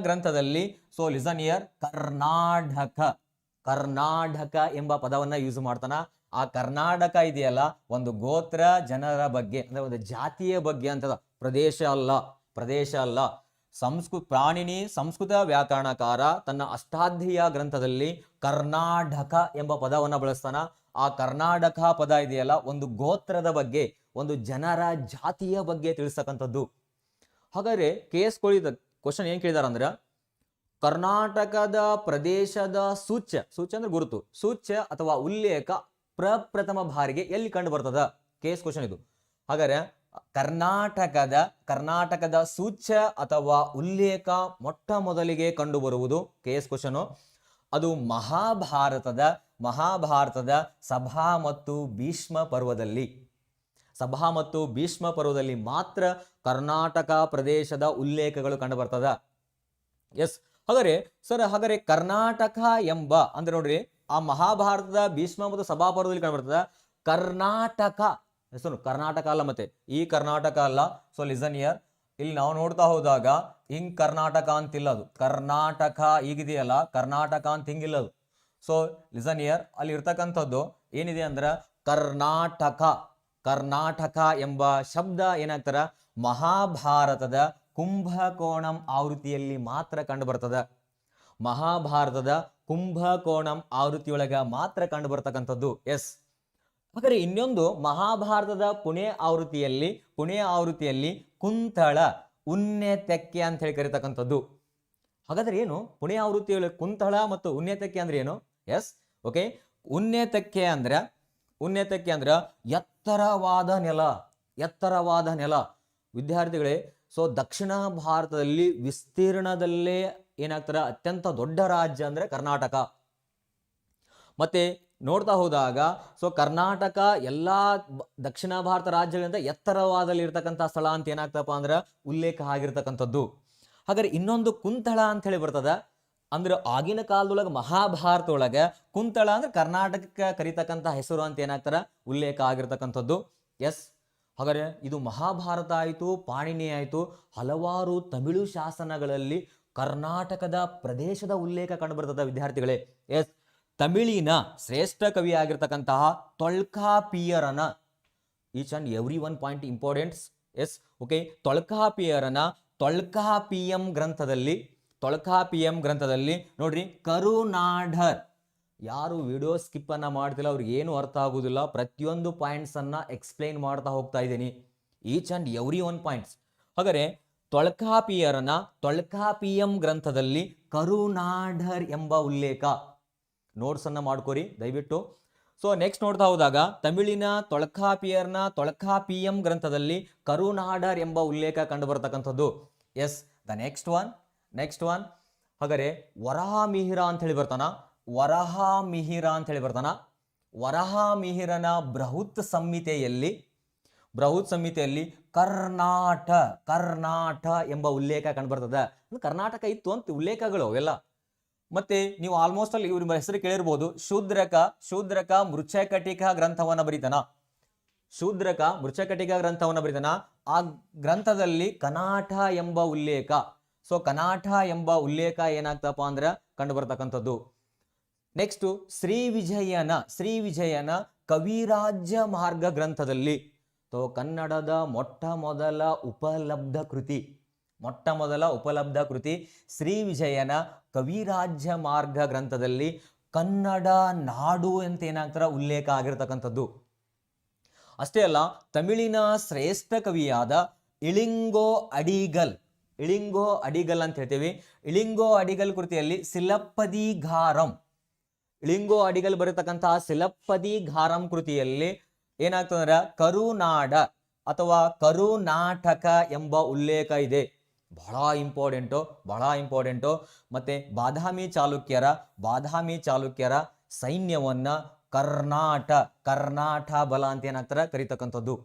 ಗ್ರಂಥದಲ್ಲಿ ಸೊ ಲಿಸನ್ ಇಯರ್, ಕರ್ನಾಟಕ ಎಂಬ ಪದವನ್ನ ಯೂಸ್ ಮಾಡ್ತಾನ. ಆ ಕರ್ನಾಟಕ ಇದೆಯಲ್ಲ, ಒಂದು ಗೋತ್ರ ಜನರ ಬಗ್ಗೆ ಅಂದ್ರೆ ಒಂದು ಜಾತಿಯ ಬಗ್ಗೆ ಅಂತದ, ಪ್ರದೇಶ ಅಲ್ಲ. ಪಾಣಿನಿ ಸಂಸ್ಕೃತ ವ್ಯಾಕರಣಕಾರ ತನ್ನ ಅಷ್ಟಾಧ್ಯಾಯ ಗ್ರಂಥದಲ್ಲಿ ಕರ್ನಾಟಕ ಎಂಬ ಪದವನ್ನ ಬಳಸ್ತಾನ. ಆ ಕರ್ನಾಟಕ ಪದ ಇದೆಯಲ್ಲ, ಒಂದು ಗೋತ್ರದ ಬಗ್ಗೆ, ಒಂದು ಜನರ ಜಾತಿಯ ಬಗ್ಗೆ ತಿಳಿಸ್ತಕ್ಕಂಥದ್ದು. ಹಾಗಾದ್ರೆ KS ಕ್ವಶನ್ ಏನ್ ಕೇಳಿದಾರ ಅಂದ್ರ, ಕರ್ನಾಟಕದ ಪ್ರದೇಶದ ಸೂಚ್ಯ ಅಂದ್ರೆ ಗುರುತು, ಸೂಚ್ಯ ಅಥವಾ ಉಲ್ಲೇಖ ಪ್ರಪ್ರಥಮ ಬಾರಿಗೆ ಎಲ್ಲಿ ಕಂಡು ಬರ್ತದ? KS ಕ್ವಶನ್ ಇದು. ಹಾಗಾದ್ರೆ ಕರ್ನಾಟಕದ ಸೂಚ್ಯ ಅಥವಾ ಉಲ್ಲೇಖ ಮೊಟ್ಟ ಮೊದಲಿಗೆ ಕಂಡು ಬರುವುದು KS ಕ್ವಶನ್. ಅದು ಮಹಾಭಾರತದ ಸಭಾ ಮತ್ತು ಭೀಷ್ಮ ಪರ್ವದಲ್ಲಿ ಮಾತ್ರ ಕರ್ನಾಟಕ ಪ್ರದೇಶದ ಉಲ್ಲೇಖಗಳು ಕಂಡು ಬರ್ತದ. ಎಸ್, ಹಾಗಾದ್ರೆ ಕರ್ನಾಟಕ ಎಂಬ ಅಂದ್ರೆ ನೋಡ್ರಿ, ಆ ಮಹಾಭಾರತದ ಭೀಷ್ಮ ಮತ್ತು ಸಭಾ ಪರ್ವದಲ್ಲಿ ಕಂಡು ಬರ್ತದ. ಕರ್ನಾಟಕ ಹೆಸರು ಕರ್ನಾಟಕ ಅಲ್ಲ, ಮತ್ತೆ ಈ ಕರ್ನಾಟಕ ಅಲ್ಲ. ಸೊ ಲಿಸನ್ ಇಯರ್, ಇಲ್ಲಿ ನಾವು ನೋಡ್ತಾ ಹೋದಾಗ ಹಿಂಗ್ ಕರ್ನಾಟಕ ಅಂತಿಲ್ಲ, ಅದು ಕರ್ನಾಟಕ ಈಗಿದೆಯಲ್ಲ, ಕರ್ನಾಟಕ ಅಂತ ಹಿಂಗಿಲ್ಲ ಅದು. ಸೊ ಲಿಸನ್ ಇಯರ್, ಅಲ್ಲಿ ಇರ್ತಕ್ಕಂಥದ್ದು ಏನಿದೆ ಅಂದ್ರ ಕರ್ನಾಟಕ ಎಂಬ ಶಬ್ದ ಏನಾಗ್ತಾರ, ಮಹಾಭಾರತದ ಕುಂಭಕೋಣಂ ಆವೃತ್ತಿಯಲ್ಲಿ ಮಾತ್ರ ಕಂಡು ಬರ್ತದ. ಮಹಾಭಾರತದ ಕುಂಭಕೋಣಂ ಆವೃತ್ತಿಯೊಳಗ ಮಾತ್ರ ಕಂಡು ಬರ್ತಕ್ಕಂಥದ್ದು. ಎಸ್, ಹಾಗಾದ್ರೆ ಇನ್ನೊಂದು ಮಹಾಭಾರತದ ಪುಣೆ ಆವೃತ್ತಿಯಲ್ಲಿ ಕುಂತಳ ಉನ್ನೆತೆಕ್ಕೆ ಅಂತ ಹೇಳಿ ಕರೀತಕ್ಕಂಥದ್ದು. ಹಾಗಾದ್ರೆ ಏನು ಪುಣೆ ಆವೃತ್ತಿಯಲ್ಲಿ ಕುಂತಳ ಮತ್ತು ಉನ್ನೆತೆಕ್ಕೆ ಅಂದ್ರೆ ಏನು? S, okay. ಉನ್ನೆತೆಕ್ಕೆ ಅಂದ್ರ ಎತ್ತರವಾದ ನೆಲ. ವಿದ್ಯಾರ್ಥಿಗಳೇ, ಸೊ ದಕ್ಷಿಣ ಭಾರತದಲ್ಲಿ ವಿಸ್ತೀರ್ಣದಲ್ಲೇ ಏನಾಗ್ತಾರ ಅತ್ಯಂತ ದೊಡ್ಡ ರಾಜ್ಯ ಅಂದ್ರೆ ಕರ್ನಾಟಕ. ಮತ್ತೆ ನೋಡ್ತಾ ಹೋದಾಗ ಸೊ ಕರ್ನಾಟಕ ಎಲ್ಲಾ ದಕ್ಷಿಣ ಭಾರತ ರಾಜ್ಯಗಳಿಂದ ಎತ್ತರವಾದಲ್ಲಿ ಇರ್ತಕ್ಕಂಥ ಸ್ಥಳ ಅಂತ ಏನಾಗ್ತಪ್ಪ ಅಂದ್ರ ಉಲ್ಲೇಖ ಆಗಿರ್ತಕ್ಕಂಥದ್ದು. ಹಾಗಾದ್ರೆ ಇನ್ನೊಂದು ಕುಂತಳ ಅಂತ ಹೇಳಿ ಬರ್ತದ. ಅಂದ್ರೆ ಆಗಿನ ಕಾಲದೊಳಗೆ ಮಹಾಭಾರತ ಒಳಗೆ ಕುಂತಳ ಅಂದ್ರೆ ಕರ್ನಾಟಕಕ್ಕೆ ಕರೀತಕ್ಕಂಥ ಹೆಸರು ಅಂತ ಏನಾಗ್ತಾರ ಉಲ್ಲೇಖ ಆಗಿರ್ತಕ್ಕಂಥದ್ದು. ಎಸ್, ಹಾಗಾದ್ರೆ ಇದು ಮಹಾಭಾರತ ಆಯಿತು, ಪಾಣಿನಿ ಆಯಿತು. ಹಲವಾರು ತಮಿಳು ಶಾಸನಗಳಲ್ಲಿ ಕರ್ನಾಟಕದ ಪ್ರದೇಶದ ಉಲ್ಲೇಖ ಕಂಡುಬರ್ತದ ವಿದ್ಯಾರ್ಥಿಗಳೇ. ಎಸ್, ತಮಿಳಿನ ಶ್ರೇಷ್ಠ ಕವಿ ಆಗಿರ್ತಕ್ಕಂತಹ ತೊಳ್ಕಾಪಿಯರನ, each and every one point importants. Yes, okay. Tolkappiyam ಗ್ರಂಥದಲ್ಲಿ ನೋಡ್ರಿ, ಕರುನಾಢರ್. ಯಾರು ವಿಡಿಯೋ ಸ್ಕಿಪ್ ಅನ್ನ ಮಾಡ್ತಿಲ್ಲ ಅವ್ರಿಗೆ ಏನು ಅರ್ಥ ಆಗುದಿಲ್ಲ, ಪ್ರತಿಯೊಂದು ಪಾಯಿಂಟ್ಸ್ ಅನ್ನ ಎಕ್ಸ್ಪ್ಲೈನ್ ಮಾಡ್ತಾ ಹೋಗ್ತಾ ಇದ್ದೀನಿ, each and every one points. ಹಾಗಾದ್ರೆ ತೊಳ್ಕಾಪಿಯಂ ಗ್ರಂಥದಲ್ಲಿ ಕರುನಾಢರ್ ಎಂಬ ಉಲ್ಲೇಖ. ನೋಟ್ಸ್ ಅನ್ನ ಮಾಡ್ಕೋರಿ ದಯವಿಟ್ಟು. ಸೊ ನೆಕ್ಸ್ಟ್ ನೋಡ್ತಾ ಹೋದಾಗ ತಮಿಳಿನ ತೊಳ್ಕಾಪಿಯಂ ಗ್ರಂಥದಲ್ಲಿ ಕರುನಾಢರ್ ಎಂಬ ಉಲ್ಲೇಖ ಕಂಡು ಬರತಕ್ಕಂಥದ್ದು. ಎಸ್, ದ ನೆಕ್ಸ್ಟ್ ಒನ್ ಹಾಗಾದ್ರೆ ವರಾಹಮಿಹಿರ ಅಂತ ಹೇಳಿ ಬರ್ತಾನ. ವರಾಹಮಿಹಿರನ ಬೃಹತ್ ಸಂಹಿತೆಯಲ್ಲಿ ಕರ್ನಾಟ ಎಂಬ ಉಲ್ಲೇಖ ಕಂಡು ಬರ್ತದ. ಕರ್ನಾಟಕ ಇತ್ತು ಅಂತ ಉಲ್ಲೇಖಗಳು ಅವೆಲ್ಲ. ಮತ್ತೆ ನೀವು ಆಲ್ಮೋಸ್ಟ್ ಅಲ್ಲಿ ಇವ್ರ ಹೆಸರು ಕೇಳಿರ್ಬೋದು, ಶೂದ್ರಕ ಮೃಚ್ಛಕಟಿಕ ಗ್ರಂಥವನ್ನ ಬರೀತಾನ. ಆ ಗ್ರಂಥದಲ್ಲಿ ಕನಾಟ ಎಂಬ ಉಲ್ಲೇಖ. ಸೊ ಕನಾಟ ಎಂಬ ಉಲ್ಲೇಖ ಏನಾಗ್ತಪ್ಪ ಅಂದ್ರ ಕಂಡು ಬರ್ತಕ್ಕಂಥದ್ದು. ನೆಕ್ಸ್ಟ್ ಶ್ರೀ ವಿಜಯನ ಕವಿರಾಜ್ಯ ಮಾರ್ಗ ಗ್ರಂಥದಲ್ಲಿ. ಕನ್ನಡದ ಮೊಟ್ಟ ಮೊದಲ ಉಪಲಬ್ಧ ಕೃತಿ ಶ್ರೀ ವಿಜಯನ ಕವಿರಾಜ್ಯ ಮಾರ್ಗ ಗ್ರಂಥದಲ್ಲಿ ಕನ್ನಡ ನಾಡು ಅಂತ ಏನಾಗ್ತಾರ ಉಲ್ಲೇಖ ಆಗಿರ್ತಕ್ಕಂಥದ್ದು. ಅಷ್ಟೇ ಅಲ್ಲ, ತಮಿಳಿನ ಶ್ರೇಷ್ಠ ಕವಿಯಾದ ಇಳಿಂಗೋ ಅಡಿಗಲ್ ಅಂತ ಹೇಳ್ತೀವಿ. ಇಳಿಂಗೋ ಅಡಿಗಲ್ ಕೃತಿಯಲ್ಲಿ ಇಳಿಂಗೋ ಅಡಿಗಲ್ ಬರತಕ್ಕಂತಹ ಸಿಲಪ್ಪದಿಗಾರಂ ಕೃತಿಯಲ್ಲಿ ಏನಾಗ್ತದಂದ್ರೆ ಕರುನಾಡ ಅಥವಾ ಕರುನಾಟಕ ಎಂಬ ಉಲ್ಲೇಖ ಇದೆ. ಬಹಳ ಇಂಪಾರ್ಟೆಂಟು. ಮತ್ತೆ ಬಾದಾಮಿ ಚಾಲುಕ್ಯರ ಸೈನ್ಯವನ್ನ ಕರ್ನಾಟ ಬಲ ಅಂತ ಏನಾಗ್ತಾರ ಕರೀತಕ್ಕಂಥದ್ದು.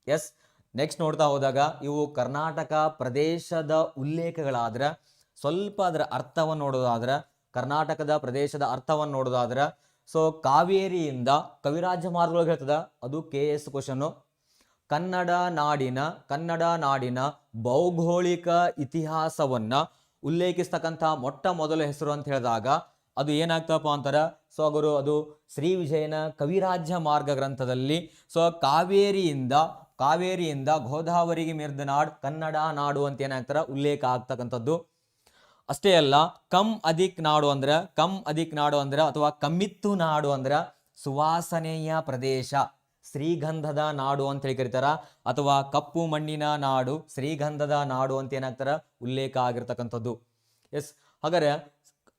ಎಸ್, ನೆಕ್ಸ್ಟ್ ನೋಡ್ತಾ ಹೋದಾಗ ಇವು ಕರ್ನಾಟಕ ಪ್ರದೇಶದ ಉಲ್ಲೇಖಗಳಾದ್ರ ಸ್ವಲ್ಪ ಅದರ ಅರ್ಥವನ್ನು ನೋಡೋದಾದ್ರೆ, ಕರ್ನಾಟಕದ ಪ್ರದೇಶದ ಅರ್ಥವನ್ನು ನೋಡೋದಾದ್ರೆ, ಸೊ ಕಾವೇರಿಯಿಂದ ಕವಿರಾಜ್ಯ ಮಾರ್ಗಗಳು ಹೇಳ್ತದ, ಅದು KS ಕ್ವಶನ್. ಕನ್ನಡ ನಾಡಿನ ಭೌಗೋಳಿಕ ಇತಿಹಾಸವನ್ನ ಉಲ್ಲೇಖಿಸ್ತಕ್ಕಂಥ ಮೊಟ್ಟ ಮೊದಲ ಹೆಸರು ಅಂತ ಹೇಳಿದಾಗ ಅದು ಏನಾಗ್ತಪ್ಪ ಅಂತಾರೆ, ಸೊ ಅದು ಶ್ರೀ ವಿಜಯನ ಕವಿರಾಜ್ಯ ಮಾರ್ಗ ಗ್ರಂಥದಲ್ಲಿ ಸೊ ಕಾವೇರಿಯಿಂದ ಗೋದಾವರಿಗೆ ಮಿರ್ದ ಕನ್ನಡ ನಾಡು ಅಂತ ಏನಾಗ್ತಾರ ಉಲ್ಲೇಖ ಆಗ್ತಕ್ಕಂಥದ್ದು. ಅಷ್ಟೇ ಅಲ್ಲ, ಕಮ್ ಅಧಿಕ್ ನಾಡು ಅಂದ್ರೆ ಅಥವಾ ಕಮ್ಮಿತ್ತು ನಾಡು ಅಂದ್ರೆ ಸುವಾಸನೆಯ ಪ್ರದೇಶ, ಶ್ರೀಗಂಧದ ನಾಡು ಅಂತ ಹೇಳಿ ಕರೀತಾರ, ಅಥವಾ ಕಪ್ಪು ಮಣ್ಣಿನ ನಾಡು, ಶ್ರೀಗಂಧದ ನಾಡು ಅಂತ ಏನಾಗ್ತಾರ ಉಲ್ಲೇಖ ಆಗಿರ್ತಕ್ಕಂಥದ್ದು. ಎಸ್, ಹಾಗಾದ್ರೆ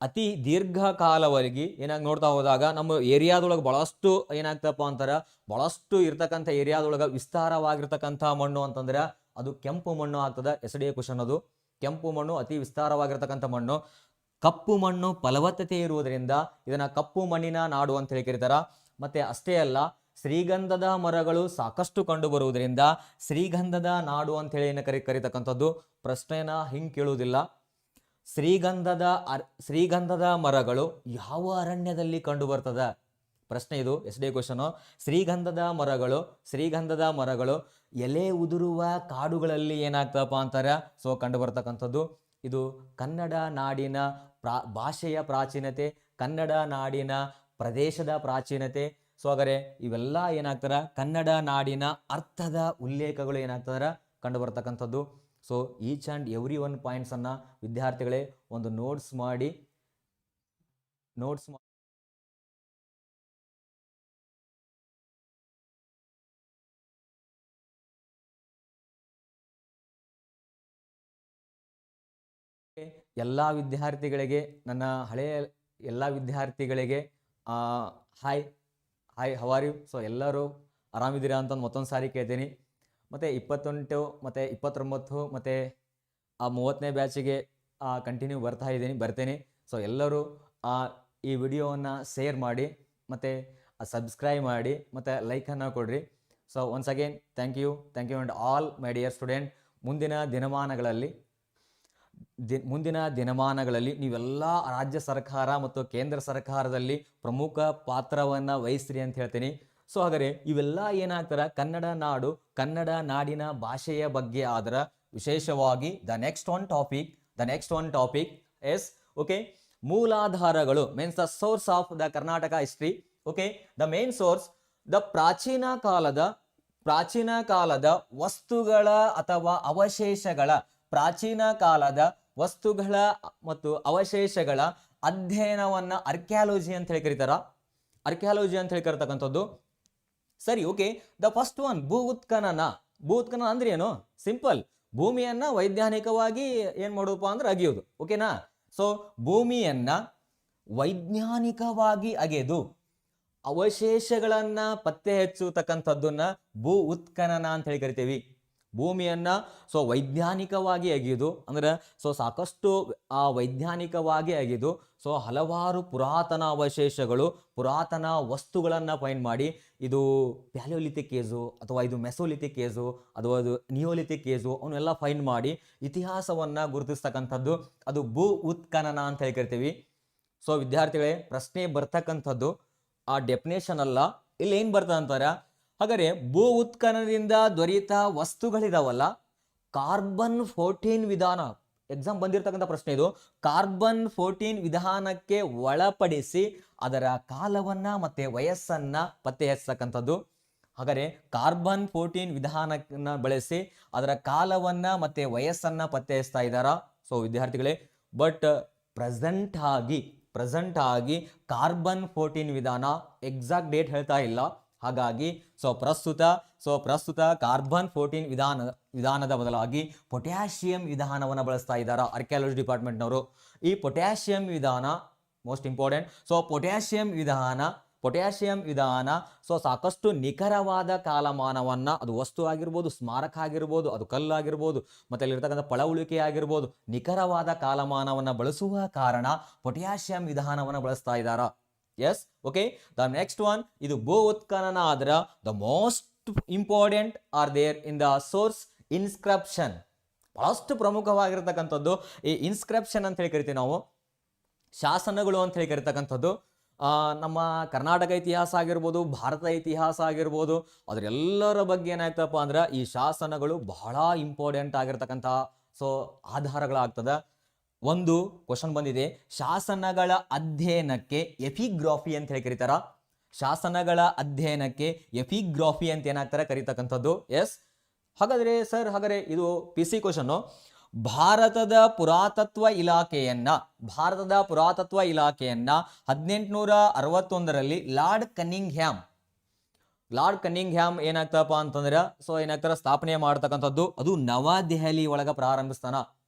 ಅತಿ ದೀರ್ಘಕಾಲವರೆಗೆ ಏನಾಗಿ ನೋಡ್ತಾ ಹೋದಾಗ ನಮ್ಮ ಏರಿಯಾದೊಳಗೆ ಬಹಳಷ್ಟು ಏನಾಗ್ತಪ್ಪ ಅಂತಾರ, ಬಹಳಷ್ಟು ಇರ್ತಕ್ಕಂಥ ಏರಿಯಾದೊಳಗೆ ವಿಸ್ತಾರವಾಗಿರ್ತಕ್ಕಂಥ ಮಣ್ಣು ಅಂತಂದ್ರೆ ಅದು ಕೆಂಪು ಮಣ್ಣು ಆಗ್ತದೆ. SDA ಕ್ವಶನ್ ಅದು. ಕೆಂಪು ಮಣ್ಣು ಅತಿ ವಿಸ್ತಾರವಾಗಿರ್ತಕ್ಕಂಥ ಮಣ್ಣು. ಕಪ್ಪು ಮಣ್ಣು ಫಲವತ್ತತೆ ಇರುವುದರಿಂದ ಇದನ್ನ ಕಪ್ಪು ಮಣ್ಣಿನ ನಾಡು ಅಂತ ಹೇಳಿ ಕರೀತಾರ. ಮತ್ತೆ ಅಷ್ಟೇ ಅಲ್ಲ, ಶ್ರೀಗಂಧದ ಮರಗಳು ಸಾಕಷ್ಟು ಕಂಡು ಬರುವುದರಿಂದ ಶ್ರೀಗಂಧದ ನಾಡು ಅಂತ ಹೇಳಿ ಕರೀತಕ್ಕಂಥದ್ದು. ಪ್ರಶ್ನೆನ ಹಿಂಗೆ ಕೇಳುವುದಿಲ್ಲ, ಶ್ರೀಗಂಧದ ಮರಗಳು ಯಾವ ಅರಣ್ಯದಲ್ಲಿ ಕಂಡು ಬರ್ತದ? ಪ್ರಶ್ನೆ ಇದು, SDA ಕ್ವಶನ್. ಶ್ರೀಗಂಧದ ಮರಗಳು ಎಲೆ ಉದುರುವ ಕಾಡುಗಳಲ್ಲಿ ಏನಾಗ್ತಪ್ಪ ಅಂತಾರೆ, ಸೊ ಕಂಡು ಬರ್ತಕ್ಕಂಥದ್ದು. ಇದು ಕನ್ನಡ ನಾಡಿನ ಭಾಷೆಯ ಪ್ರಾಚೀನತೆ, ಕನ್ನಡ ನಾಡಿನ ಪ್ರದೇಶದ ಪ್ರಾಚೀನತೆ. ಸೊ ಹಾಗಾದ್ರೆ ಇವೆಲ್ಲ ಏನಾಗ್ತಾರ ಕನ್ನಡ ನಾಡಿನ ಅರ್ಥದ ಉಲ್ಲೇಖಗಳು ಏನಾಗ್ತಾರ ಕಂಡು ಬರ್ತಕ್ಕಂಥದ್ದು. So each and every one points ಅನ್ನ ವಿದ್ಯಾರ್ಥಿಗಳೇ ಒಂದು ನೋಟ್ಸ್ ಮಾಡಿ ಎಲ್ಲ ವಿದ್ಯಾರ್ಥಿಗಳಿಗೆ ನನ್ನ ಹಳೆಯ ಎಲ್ಲ ವಿದ್ಯಾರ್ಥಿಗಳಿಗೆ hi how are you? So ಎಲ್ಲರೂ ಆರಾಮಿದ್ದೀರಾ ಅಂತ ಮತ್ತೊಂದು ಸಾರಿ ಕೇಳ್ತೀನಿ. ಮತ್ತು 28 ಮತ್ತು 29 ಮತ್ತು 30ನೇ ಬ್ಯಾಚಿಗೆ ಕಂಟಿನ್ಯೂ ಬರ್ತೇನೆ. ಸೊ ಎಲ್ಲರೂ ಈ ವಿಡಿಯೋವನ್ನು ಶೇರ್ ಮಾಡಿ ಮತ್ತು ಸಬ್ಸ್ಕ್ರೈಬ್ ಮಾಡಿ ಮತ್ತು ಲೈಕನ್ನು ಕೊಡ್ರಿ. So once again thank you and all my dear student. ಮುಂದಿನ ದಿನಮಾನಗಳಲ್ಲಿ ನೀವೆಲ್ಲ ರಾಜ್ಯ ಸರ್ಕಾರ ಮತ್ತು ಕೇಂದ್ರ ಸರ್ಕಾರದಲ್ಲಿ ಪ್ರಮುಖ ಪಾತ್ರವನ್ನು ವಹಿಸ್ರಿ ಅಂತ ಹೇಳ್ತೀನಿ. ಸೊ ಹಾಗಾದರೆ ಇವೆಲ್ಲ ಏನಾಗ್ತಾರ ಕನ್ನಡ ನಾಡು, ಕನ್ನಡ ನಾಡಿನ ಭಾಷೆಯ ಬಗ್ಗೆ ಆದ್ರ ವಿಶೇಷವಾಗಿ the next one topic yes okay ಮೂಲಾಧಾರಗಳು means the source of the Karnataka history. Okay, the main source the ಪ್ರಾಚೀನ ಕಾಲದ ವಸ್ತುಗಳ ಅಥವಾ ಅವಶೇಷಗಳ ಮತ್ತು ಅವಶೇಷಗಳ ಅಧ್ಯಯನವನ್ನ ಆರ್ಕಿಯಾಲಜಿ ಅಂತ ಹೇಳಿ ಕರೀತಕ್ಕಂಥದ್ದು. ಸರಿ, ಓಕೆ. ದ ಫಸ್ಟ್ ಒನ್ ಭೂ ಉತ್ಖನನ ಅಂದ್ರೆ ಏನು? ಸಿಂಪಲ್, ಭೂಮಿಯನ್ನ ವೈಜ್ಞಾನಿಕವಾಗಿ ಏನ್ ಮಾಡೋದಪ್ಪ ಅಂದ್ರೆ ಅಗೆಯೋದು. ಓಕೆನಾ? ಸೊ ಭೂಮಿಯನ್ನ ವೈಜ್ಞಾನಿಕವಾಗಿ ಅಗೆದು ಅವಶೇಷಗಳನ್ನ ಪತ್ತೆ ಹಚ್ಚತಕ್ಕಂಥದ್ದನ್ನ ಭೂ ಉತ್ಖನನ ಅಂತ ಹೇಳಿ ಕರಿತೀವಿ. ಭೂಮಿಯನ್ನ ಸೊ ವೈಜ್ಞಾನಿಕವಾಗಿ ಅಗೆಯುದು ಅಂದ್ರೆ ಸೊ ಸಾಕಷ್ಟು ವೈಜ್ಞಾನಿಕವಾಗಿ ಅಗೆದು ಸೊ ಹಲವಾರು ಪುರಾತನ ಅವಶೇಷಗಳು, ಪುರಾತನ ವಸ್ತುಗಳನ್ನ ಫೈಂಡ್ ಮಾಡಿ ಇದು ಪ್ಯಾಲಿಯೋಲಿಥಿಕ್ ಏಜು ಅಥವಾ ಇದು ಮೆಸೋಲಿಥಿಕ್ ಏಜು ಅಥವಾ ಇದು ನಿಯೋಲಿಥಿಕ್ ಏಜು ಅವನ್ನೆಲ್ಲ ಫೈಂಡ್ ಮಾಡಿ ಇತಿಹಾಸವನ್ನ ಗುರುತಿಸ್ತಕ್ಕಂಥದ್ದು ಅದು ಭೂ ಉತ್ಖನನ ಅಂತ ಹೇಳಿ ಕರಿತೀವಿ. ಸೊ ವಿದ್ಯಾರ್ಥಿಗಳೇ, ಪ್ರಶ್ನೆ ಬರ್ತಕ್ಕಂಥದ್ದು ಆ ಡೆಫಿನೇಷನ್ ಅಲ್ಲ, ಇಲ್ಲಿ ಏನ್ ಬರ್ತದೆ ಅಂತಾರ. ಹಾಗಾದ್ರೆ ಭೂ ಉತ್ಖನನದಿಂದ ದೊರೆತ ವಸ್ತುಗಳಿದಾವಲ್ಲ, ಕಾರ್ಬನ್ 14 ವಿಧಾನ ಎಕ್ಸಾಮ್ ಬಂದಿರತಕ್ಕಂಥ ಪ್ರಶ್ನೆ ಇದು. ಕಾರ್ಬನ್ 14 ವಿಧಾನಕ್ಕೆ ಒಳಪಡಿಸಿ ಅದರ ಕಾಲವನ್ನ ಮತ್ತೆ ವಯಸ್ಸನ್ನ ಪತ್ತೆ ಹಚ್ಚತಕ್ಕಂಥದ್ದು. ಹಾಗಾದ್ರೆ ಕಾರ್ಬನ್ 14 ವಿಧಾನವನ್ನ ಬಳಸಿ ಅದರ ಕಾಲವನ್ನ ಮತ್ತೆ ವಯಸ್ಸನ್ನ ಪತ್ತೆ ಹಚ್ತಾ ಇದ್ದಾರಾ? ಸೊ ವಿದ್ಯಾರ್ಥಿಗಳೇ, ಬಟ್ ಪ್ರೆಸೆಂಟ್ ಆಗಿ ಕಾರ್ಬನ್ 14 ವಿಧಾನ ಎಕ್ಸಾಕ್ಟ್ ಡೇಟ್ ಹೇಳ್ತಾ ಇಲ್ಲ. ಹಾಗಾಗಿ ಪ್ರಸ್ತುತ ಕಾರ್ಬನ್ 14 ವಿಧಾನದ ಬದಲಾಗಿ ಪೊಟ್ಯಾಷಿಯಂ ವಿಧಾನವನ್ನು ಬಳಸ್ತಾ ಇದ್ದಾರೆ ಆರ್ಕಿಯಾಲಜಿ ಡಿಪಾರ್ಟ್ಮೆಂಟ್ನವರು. ಈ ಪೊಟ್ಯಾಷಿಯಂ ವಿಧಾನ ಮೋಸ್ಟ್ ಇಂಪಾರ್ಟೆಂಟ್. ಸೊ ಪೊಟ್ಯಾಷಿಯಂ ವಿಧಾನ ಸಾಕಷ್ಟು ನಿಖರವಾದ ಕಾಲಮಾನವನ್ನ, ಅದು ವಸ್ತು ಆಗಿರ್ಬೋದು, ಸ್ಮಾರಕ ಆಗಿರ್ಬೋದು, ಅದು ಕಲ್ಲಾಗಿರ್ಬೋದು, ಮತ್ತೆ ಅಲ್ಲಿರ್ತಕ್ಕಂಥ ಪಳವಳಿಕೆ ಆಗಿರ್ಬೋದು, ನಿಖರವಾದ ಕಾಲಮಾನವನ್ನ ಬಳಸುವ ಕಾರಣ ಪೊಟ್ಯಾಷಿಯಂ ವಿಧಾನವನ್ನು ಬಳಸ್ತಾ ಇದ್ದಾರಾ? Yes, okay. The next one, ಇದು ಭೂ ಉತ್ಖನನ ಆದ್ರ the most important are there in the source inscription. ಬಹಳಷ್ಟು ಪ್ರಮುಖವಾಗಿರ್ತಕ್ಕಂಥದ್ದು ಈ ಇನ್ಸ್ಕ್ರಿಪ್ಷನ್ ಅಂತ ಹೇಳಿ ಕರಿತೀವಿ ನಾವು, ಶಾಸನಗಳು ಅಂತ ಹೇಳಿ ಕರಿತಕ್ಕಂಥದ್ದು. ನಮ್ಮ ಕರ್ನಾಟಕ ಇತಿಹಾಸ ಆಗಿರ್ಬೋದು, ಭಾರತ ಇತಿಹಾಸ ಆಗಿರ್ಬೋದು, ಅದರೆಲ್ಲರ ಬಗ್ಗೆ ಏನಾಯ್ತಪ್ಪ ಅಂದ್ರೆ ಈ ಶಾಸನಗಳು ಬಹಳ ಇಂಪಾರ್ಟೆಂಟ್ ಆಗಿರ್ತಕ್ಕಂಥ ಆಧಾರಗಳಾಗ್ತದ. ಒಂದು ಕ್ವಶನ್ ಬಂದಿದೆ, ಶಾಸನಗಳ ಅಧ್ಯಯನಕ್ಕೆ ಎಪಿಗ್ರಾಫಿ ಅಂತ ಹೇಳಿ ಕರೀತಾರ. ಶಾಸನಗಳ ಅಧ್ಯಯನಕ್ಕೆ ಎಪಿಗ್ರಾಫಿ ಅಂತ ಏನಾಗ್ತಾರೆ ಕರೀತಕ್ಕಂಥದ್ದು. ಎಸ್, ಹಾಗಾದ್ರೆ ಇದು PC ಕ್ವಶನ್. ಭಾರತದ ಪುರಾತತ್ವ ಇಲಾಖೆಯನ್ನ 1861ರಲ್ಲಿ ಲಾರ್ಡ್ ಕನ್ನಿಂಗ್ಹ್ಯಾಮ್ ಏನಾಗ್ತಪ್ಪ ಅಂತಂದ್ರೆ ಏನಾಗ್ತಾರ ಸ್ಥಾಪನೆ ಮಾಡ್ತಕ್ಕಂಥದ್ದು. ಅದು ನವದೆಹಲಿ ಒಳಗ ಪ್ರಾರಂಭಿಸ್ತಾನ.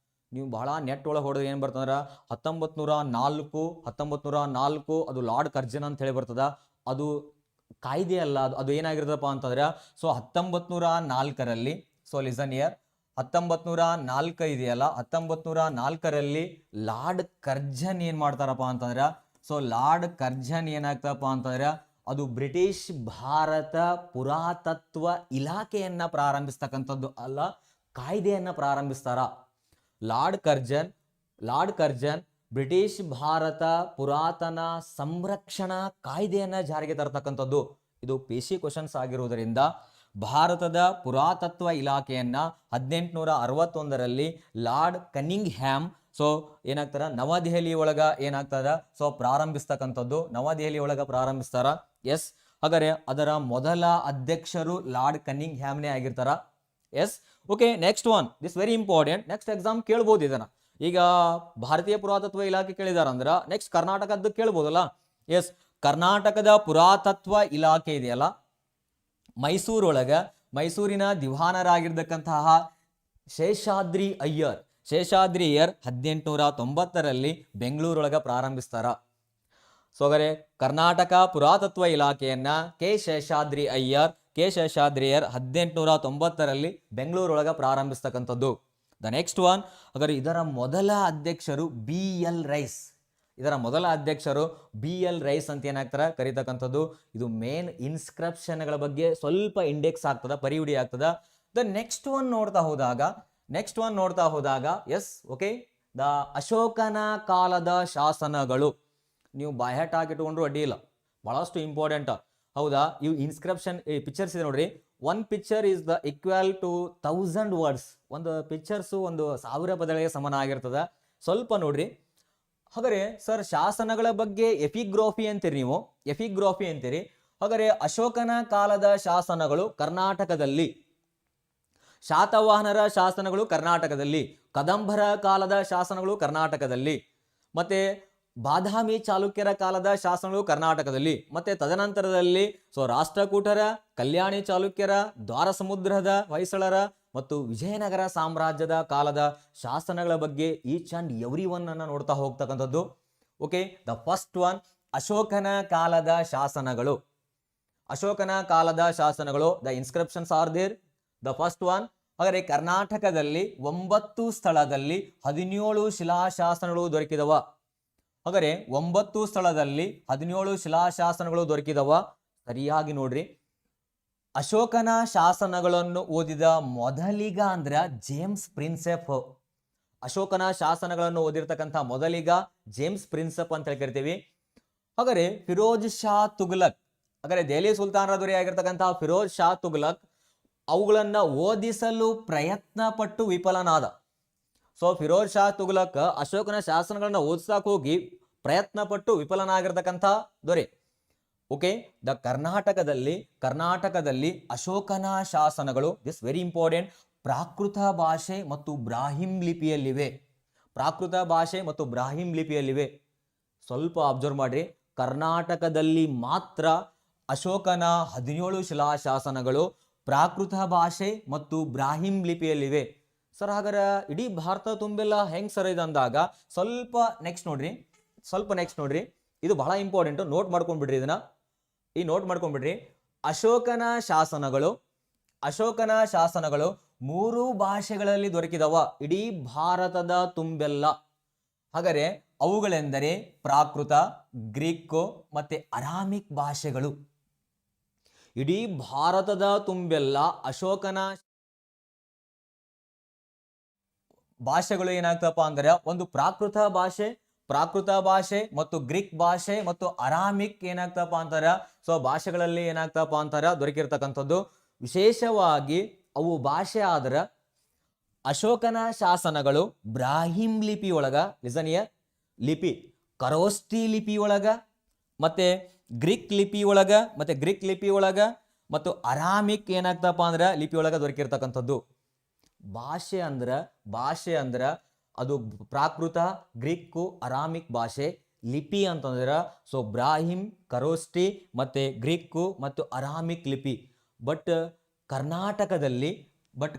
ನೀವು ಬಹಳ ನೆಟ್ ಒಳಗೆ ಹೊಡೆದ್ರೆ ಏನು ಬರ್ತಂದ್ರೆ 1904 ಅದು ಲಾರ್ಡ್ ಕರ್ಜನ್ ಅಂತ ಹೇಳಿ ಬರ್ತದ. ಅದು ಕಾಯ್ದೆ ಅಲ್ಲ, ಅದು ಏನಾಗಿರ್ತದಪ್ಪ ಅಂತಂದ್ರೆ 1904ರಲ್ಲಿ ಲಿಸನ್ ಇಯರ್ 1904 ಇದೆಯಲ್ಲ, 1904ರಲ್ಲಿ ಲಾರ್ಡ್ ಕರ್ಜನ್ ಏನ್ ಮಾಡ್ತಾರಪ್ಪ ಅಂತಂದ್ರೆ ಲಾರ್ಡ್ ಕರ್ಜನ್ ಏನಾಗ್ತಪ್ಪ ಅಂತಂದ್ರೆ ಅದು ಬ್ರಿಟಿಷ್ ಭಾರತ ಪುರಾತತ್ವ ಇಲಾಖೆಯನ್ನ ಪ್ರಾರಂಭಿಸ್ತಕ್ಕಂಥದ್ದು ಅಲ್ಲ, ಕಾಯ್ದೆಯನ್ನ ಪ್ರಾರಂಭಿಸ್ತಾರ. ಲಾರ್ಡ್ ಕರ್ಜನ್ ಬ್ರಿಟಿಷ್ ಭಾರತ ಪುರಾತನ ಸಂರಕ್ಷಣಾ ಕಾಯ್ದೆಯನ್ನ ಜಾರಿಗೆ ತರತಕ್ಕಂಥದ್ದು. ಇದು PC ಕ್ವಶನ್ಸ್ ಆಗಿರುವುದರಿಂದ ಭಾರತದ ಪುರಾತತ್ವ ಇಲಾಖೆಯನ್ನ 1861ರಲ್ಲಿ ಲಾರ್ಡ್ ಕನ್ನಿಂಗ್ಹ್ಯಾಮ್ ಏನಾಗ್ತಾರ ನವದೆಹಲಿ ಒಳಗ ಏನಾಗ್ತದ ಪ್ರಾರಂಭಿಸ್ತಕ್ಕಂಥದ್ದು. ನವದೆಹಲಿ ಒಳಗ ಪ್ರಾರಂಭಿಸ್ತಾರ. ಎಸ್, ಹಾಗಾದ್ರೆ ಅದರ ಮೊದಲ ಅಧ್ಯಕ್ಷರು ಲಾರ್ಡ್ ಕನ್ನಿಂಗ್ಹ್ಯಾಮ್ನೇ ಆಗಿರ್ತಾರ. Yes, okay. Next one, this very important. Next exam ಕೇಳ್ಬೋದು ಇದನ್ನ. ಈಗ ಭಾರತೀಯ ಪುರಾತತ್ವ ಇಲಾಖೆ ಕೇಳಿದಾರ ಅಂದ್ರ ನೆಕ್ಸ್ಟ್ ಕರ್ನಾಟಕದ್ದು ಕೇಳ್ಬೋದಲ್ಲ. ಎಸ್, ಕರ್ನಾಟಕದ ಪುರಾತತ್ವ ಇಲಾಖೆ ಇದೆಯಲ್ಲ, ಮೈಸೂರಿನ ದಿವಾನರಾಗಿರ್ತಕ್ಕಂತಹ ಶೇಷಾದ್ರಿ ಅಯ್ಯರ್ 1890ರಲ್ಲಿ ಬೆಂಗಳೂರೊಳಗ ಪ್ರಾರಂಭಿಸ್ತಾರ. ಹಾಗಾದ್ರೆ ಕರ್ನಾಟಕ ಪುರಾತತ್ವ ಇಲಾಖೆಯನ್ನ ಕೆ ಶೇಷಾದ್ರಿ ಅಯ್ಯರ್ 1890ರಲ್ಲಿ ಬೆಂಗಳೂರೊಳಗ ಪ್ರಾರಂಭಿಸ್ತಕ್ಕಂಥದ್ದು. ದ ನೆಕ್ಸ್ಟ್ ಒನ್, ಹಾಗಾದ್ರೆ ಇದರ ಮೊದಲ ಅಧ್ಯಕ್ಷರು BL ರೈಸ್. ಅಂತ ಏನಾಗ್ತಾರ ಕರೀತಕ್ಕಂಥದ್ದು. ಇದು ಮೇನ್ ಇನ್ಸ್ಕ್ರಿಪ್ಷನ್ಗಳ ಬಗ್ಗೆ ಸ್ವಲ್ಪ ಇಂಡೆಕ್ಸ್ ಆಗ್ತದ, ಪರಿವಿಡಿ ಆಗ್ತದ. ದ ನೆಕ್ಸ್ಟ್ ಒನ್ ನೋಡ್ತಾ ಹೋದಾಗ ಎಸ್, ಓಕೆ, ದ ಅಶೋಕನ ಕಾಲದ ಶಾಸನಗಳು. ನೀವು ಬಾಯ್ಹಟ್ ಹಾಕಿಟ್ಕೊಂಡ್ರು ಅಡ್ಡಿ ಇಲ್ಲ, ಬಹಳಷ್ಟು ಇಂಪಾರ್ಟೆಂಟ್. ಹೌದಾ, ಇವು ಇನ್ಸ್ಕ್ರಿಪ್ಷನ್ ಪಿಕ್ಚರ್ಸ್ ಇದೆ ನೋಡ್ರಿ. One picture is the equal to 1000 words. ಒಂದು ಪಿಕ್ಚರ್ಸು 1000 ಪದಗಳಿಗೆ ಸಮಾನ ಆಗಿರ್ತದ. ಸ್ವಲ್ಪ ನೋಡ್ರಿ. ಹಾಗಾದ್ರೆ ಶಾಸನಗಳ ಬಗ್ಗೆ ಎಪಿಗ್ರಾಫಿ ಅಂತೀರಿ ನೀವು, ಹಾಗಾದ್ರೆ ಅಶೋಕನ ಕಾಲದ ಶಾಸನಗಳು ಕರ್ನಾಟಕದಲ್ಲಿ, ಶಾತವಾಹನರ ಶಾಸನಗಳು ಕರ್ನಾಟಕದಲ್ಲಿ, ಕದಂಬರ ಕಾಲದ ಶಾಸನಗಳು ಕರ್ನಾಟಕದಲ್ಲಿ, ಮತ್ತೆ ಬಾದಾಮಿ ಚಾಲುಕ್ಯರ ಕಾಲದ ಶಾಸನಗಳು ಕರ್ನಾಟಕದಲ್ಲಿ, ಮತ್ತೆ ತದನಂತರದಲ್ಲಿ ರಾಷ್ಟ್ರಕೂಟರ, ಕಲ್ಯಾಣಿ ಚಾಲುಕ್ಯರ, ದ್ವಾರ ಸಮುದ್ರದ ಹೊಯ್ಸಳರ ಮತ್ತು ವಿಜಯನಗರ ಸಾಮ್ರಾಜ್ಯದ ಕಾಲದ ಶಾಸನಗಳ ಬಗ್ಗೆ ಈಚ್ ಅಂಡ್ ಎವ್ರಿ ಒನ್ ಅನ್ನ ನೋಡ್ತಾ ಹೋಗ್ತಕ್ಕಂಥದ್ದು. ಓಕೆ, ದ ಫಸ್ಟ್ ಒನ್, ಅಶೋಕನ ಕಾಲದ ಶಾಸನಗಳು. The inscriptions are there. The first one, ಹಾಗಾದ್ರೆ ಕರ್ನಾಟಕದಲ್ಲಿ 9 ಸ್ಥಳದಲ್ಲಿ 17 ಶಿಲಾಶಾಸನಗಳು ದೊರಕಿದವ. ಹಾಗಾದ್ರೆ 9 ಸ್ಥಳದಲ್ಲಿ 17 ಶಿಲಾಶಾಸನಗಳು ದೊರಕಿದವ. ಸರಿಯಾಗಿ ನೋಡ್ರಿ. ಅಶೋಕನ ಶಾಸನಗಳನ್ನು ಓದಿದ ಮೊದಲಿಗ ಅಂದ್ರ ಜೇಮ್ಸ್ ಪ್ರಿನ್ಸೆಪ್. ಅಶೋಕನ ಶಾಸನಗಳನ್ನು ಓದಿರ್ತಕ್ಕಂಥ ಮೊದಲಿಗ ಜೇಮ್ಸ್ ಪ್ರಿನ್ಸೆಪ್ ಅಂತ ಹೇಳಿ ಕರಿತೀವಿ. ಹಾಗಾದ್ರೆ ಫಿರೋಜ್ ಶಾ ತುಘಲಕ್, ಹಾಗಾದ್ರೆ ದೆಹಲಿ ಸುಲ್ತಾನರ ದೊರೆಯಾಗಿರ್ತಕ್ಕಂತಹ ಫಿರೋಜ್ ಶಾ ತುಘಲಕ್ ಅವುಗಳನ್ನ ಓದಿಸಲು ಪ್ರಯತ್ನ ಪಟ್ಟು ವಿಫಲನಾದ. ಸೊ ಫಿರೋಜ್ ಶಾ ತುಘಲಕ್ ಅಶೋಕನ ಶಾಸನಗಳನ್ನ ಓದಿಸಾಕ್ ಹೋಗಿ ಪ್ರಯತ್ನ ಪಟ್ಟು ವಿಫಲನಾಗಿರ್ತಕ್ಕಂಥ ದೊರೆ. ಓಕೆ, ಕರ್ನಾಟಕದಲ್ಲಿ ಅಶೋಕನ ಶಾಸನಗಳು, ದಿಸ್ ವೆರಿ ಇಂಪಾರ್ಟೆಂಟ್, ಪ್ರಾಕೃತ ಭಾಷೆ ಮತ್ತು ಬ್ರಾಹಿಂ ಲಿಪಿಯಲ್ಲಿವೆ. ಪ್ರಾಕೃತ ಭಾಷೆ ಮತ್ತು ಬ್ರಾಹಿಂ ಲಿಪಿಯಲ್ಲಿವೆ. ಸ್ವಲ್ಪ ಅಬ್ಸರ್ವ್ ಮಾಡ್ರಿ, ಕರ್ನಾಟಕದಲ್ಲಿ ಮಾತ್ರ ಅಶೋಕನ 17 ಶಿಲಾಶಾಸನಗಳು ಪ್ರಾಕೃತ ಭಾಷೆ ಮತ್ತು ಬ್ರಾಹಿಂ ಲಿಪಿಯಲ್ಲಿವೆ. ಸರ್ ಹಾಗಾದ್ರೆ ಇಡೀ ಭಾರತ ತುಂಬೆಲ್ಲ ಹೆಂಗ್ ಸರ್ ಇದೆ ಅಂದಾಗ ಸ್ವಲ್ಪ ನೆಕ್ಸ್ಟ್ ನೋಡ್ರಿ, ಇದು ಬಹಳ ಇಂಪಾರ್ಟೆಂಟ್, ನೋಟ್ ಮಾಡ್ಕೊಂಡ್ಬಿಡ್ರಿ. ಇದನ್ನ ನೋಟ್ ಮಾಡ್ಕೊಂಡ್ಬಿಡ್ರಿ. ಅಶೋಕನ ಶಾಸನಗಳು 3 ಭಾಷೆಗಳಲ್ಲಿ ದೊರಕಿದವ ಇಡೀ ಭಾರತದ ತುಂಬೆಲ್ಲ. ಹಾಗಾದ್ರೆ ಅವುಗಳೆಂದರೆ ಪ್ರಾಕೃತ, ಗ್ರೀಕ್ ಮತ್ತೆ ಅರಾಮಿಕ್ ಭಾಷೆಗಳು. ಇಡೀ ಭಾರತದ ತುಂಬೆಲ್ಲ ಅಶೋಕನ ಭಾಷೆಗಳು ಏನಾಗ್ತಪ್ಪ ಅಂದ್ರೆ ಒಂದು ಪ್ರಾಕೃತ ಭಾಷೆ ಮತ್ತು ಗ್ರೀಕ್ ಭಾಷೆ ಮತ್ತು ಅರಾಮಿಕ್ ಏನಾಗ್ತಪ್ಪ ಅಂತಾರ. ಸೊ ಭಾಷೆಗಳಲ್ಲಿ ಏನಾಗ್ತಪ್ಪ ಅಂತಾರ ದೊರಕಿರ್ತಕ್ಕಂಥದ್ದು. ವಿಶೇಷವಾಗಿ ಅವು ಭಾಷೆ ಆದ್ರ ಅಶೋಕನ ಶಾಸನಗಳು ಬ್ರಾಹಿಂ ಲಿಪಿ ಒಳಗ, ಲಿಸನಿಯ ಲಿಪಿ, ಕರೋಸ್ಟಿ ಲಿಪಿ ಒಳಗ, ಮತ್ತೆ ಗ್ರೀಕ್ ಲಿಪಿ ಒಳಗ ಮತ್ತು ಅರಾಮಿಕ್ ಏನಾಗ್ತಪ್ಪ ಅಂದ್ರ ಲಿಪಿ ಒಳಗ ದೊರಕಿರ್ತಕ್ಕಂಥದ್ದು. ಭಾಷೆ ಅಂದ್ರ ಅದು ಪ್ರಾಕೃತ, ಗ್ರೀಕ್, ಅರಾಮಿಕ್ ಭಾಷೆ. ಲಿಪಿ ಅಂತಂದ್ರೆ ಸೊ ಬ್ರಾಹಿಂ, ಕರೋಸ್ಟಿ ಮತ್ತೆ ಗ್ರೀಕ್ ಮತ್ತು ಅರಾಮಿಕ್ ಲಿಪಿ. ಬಟ್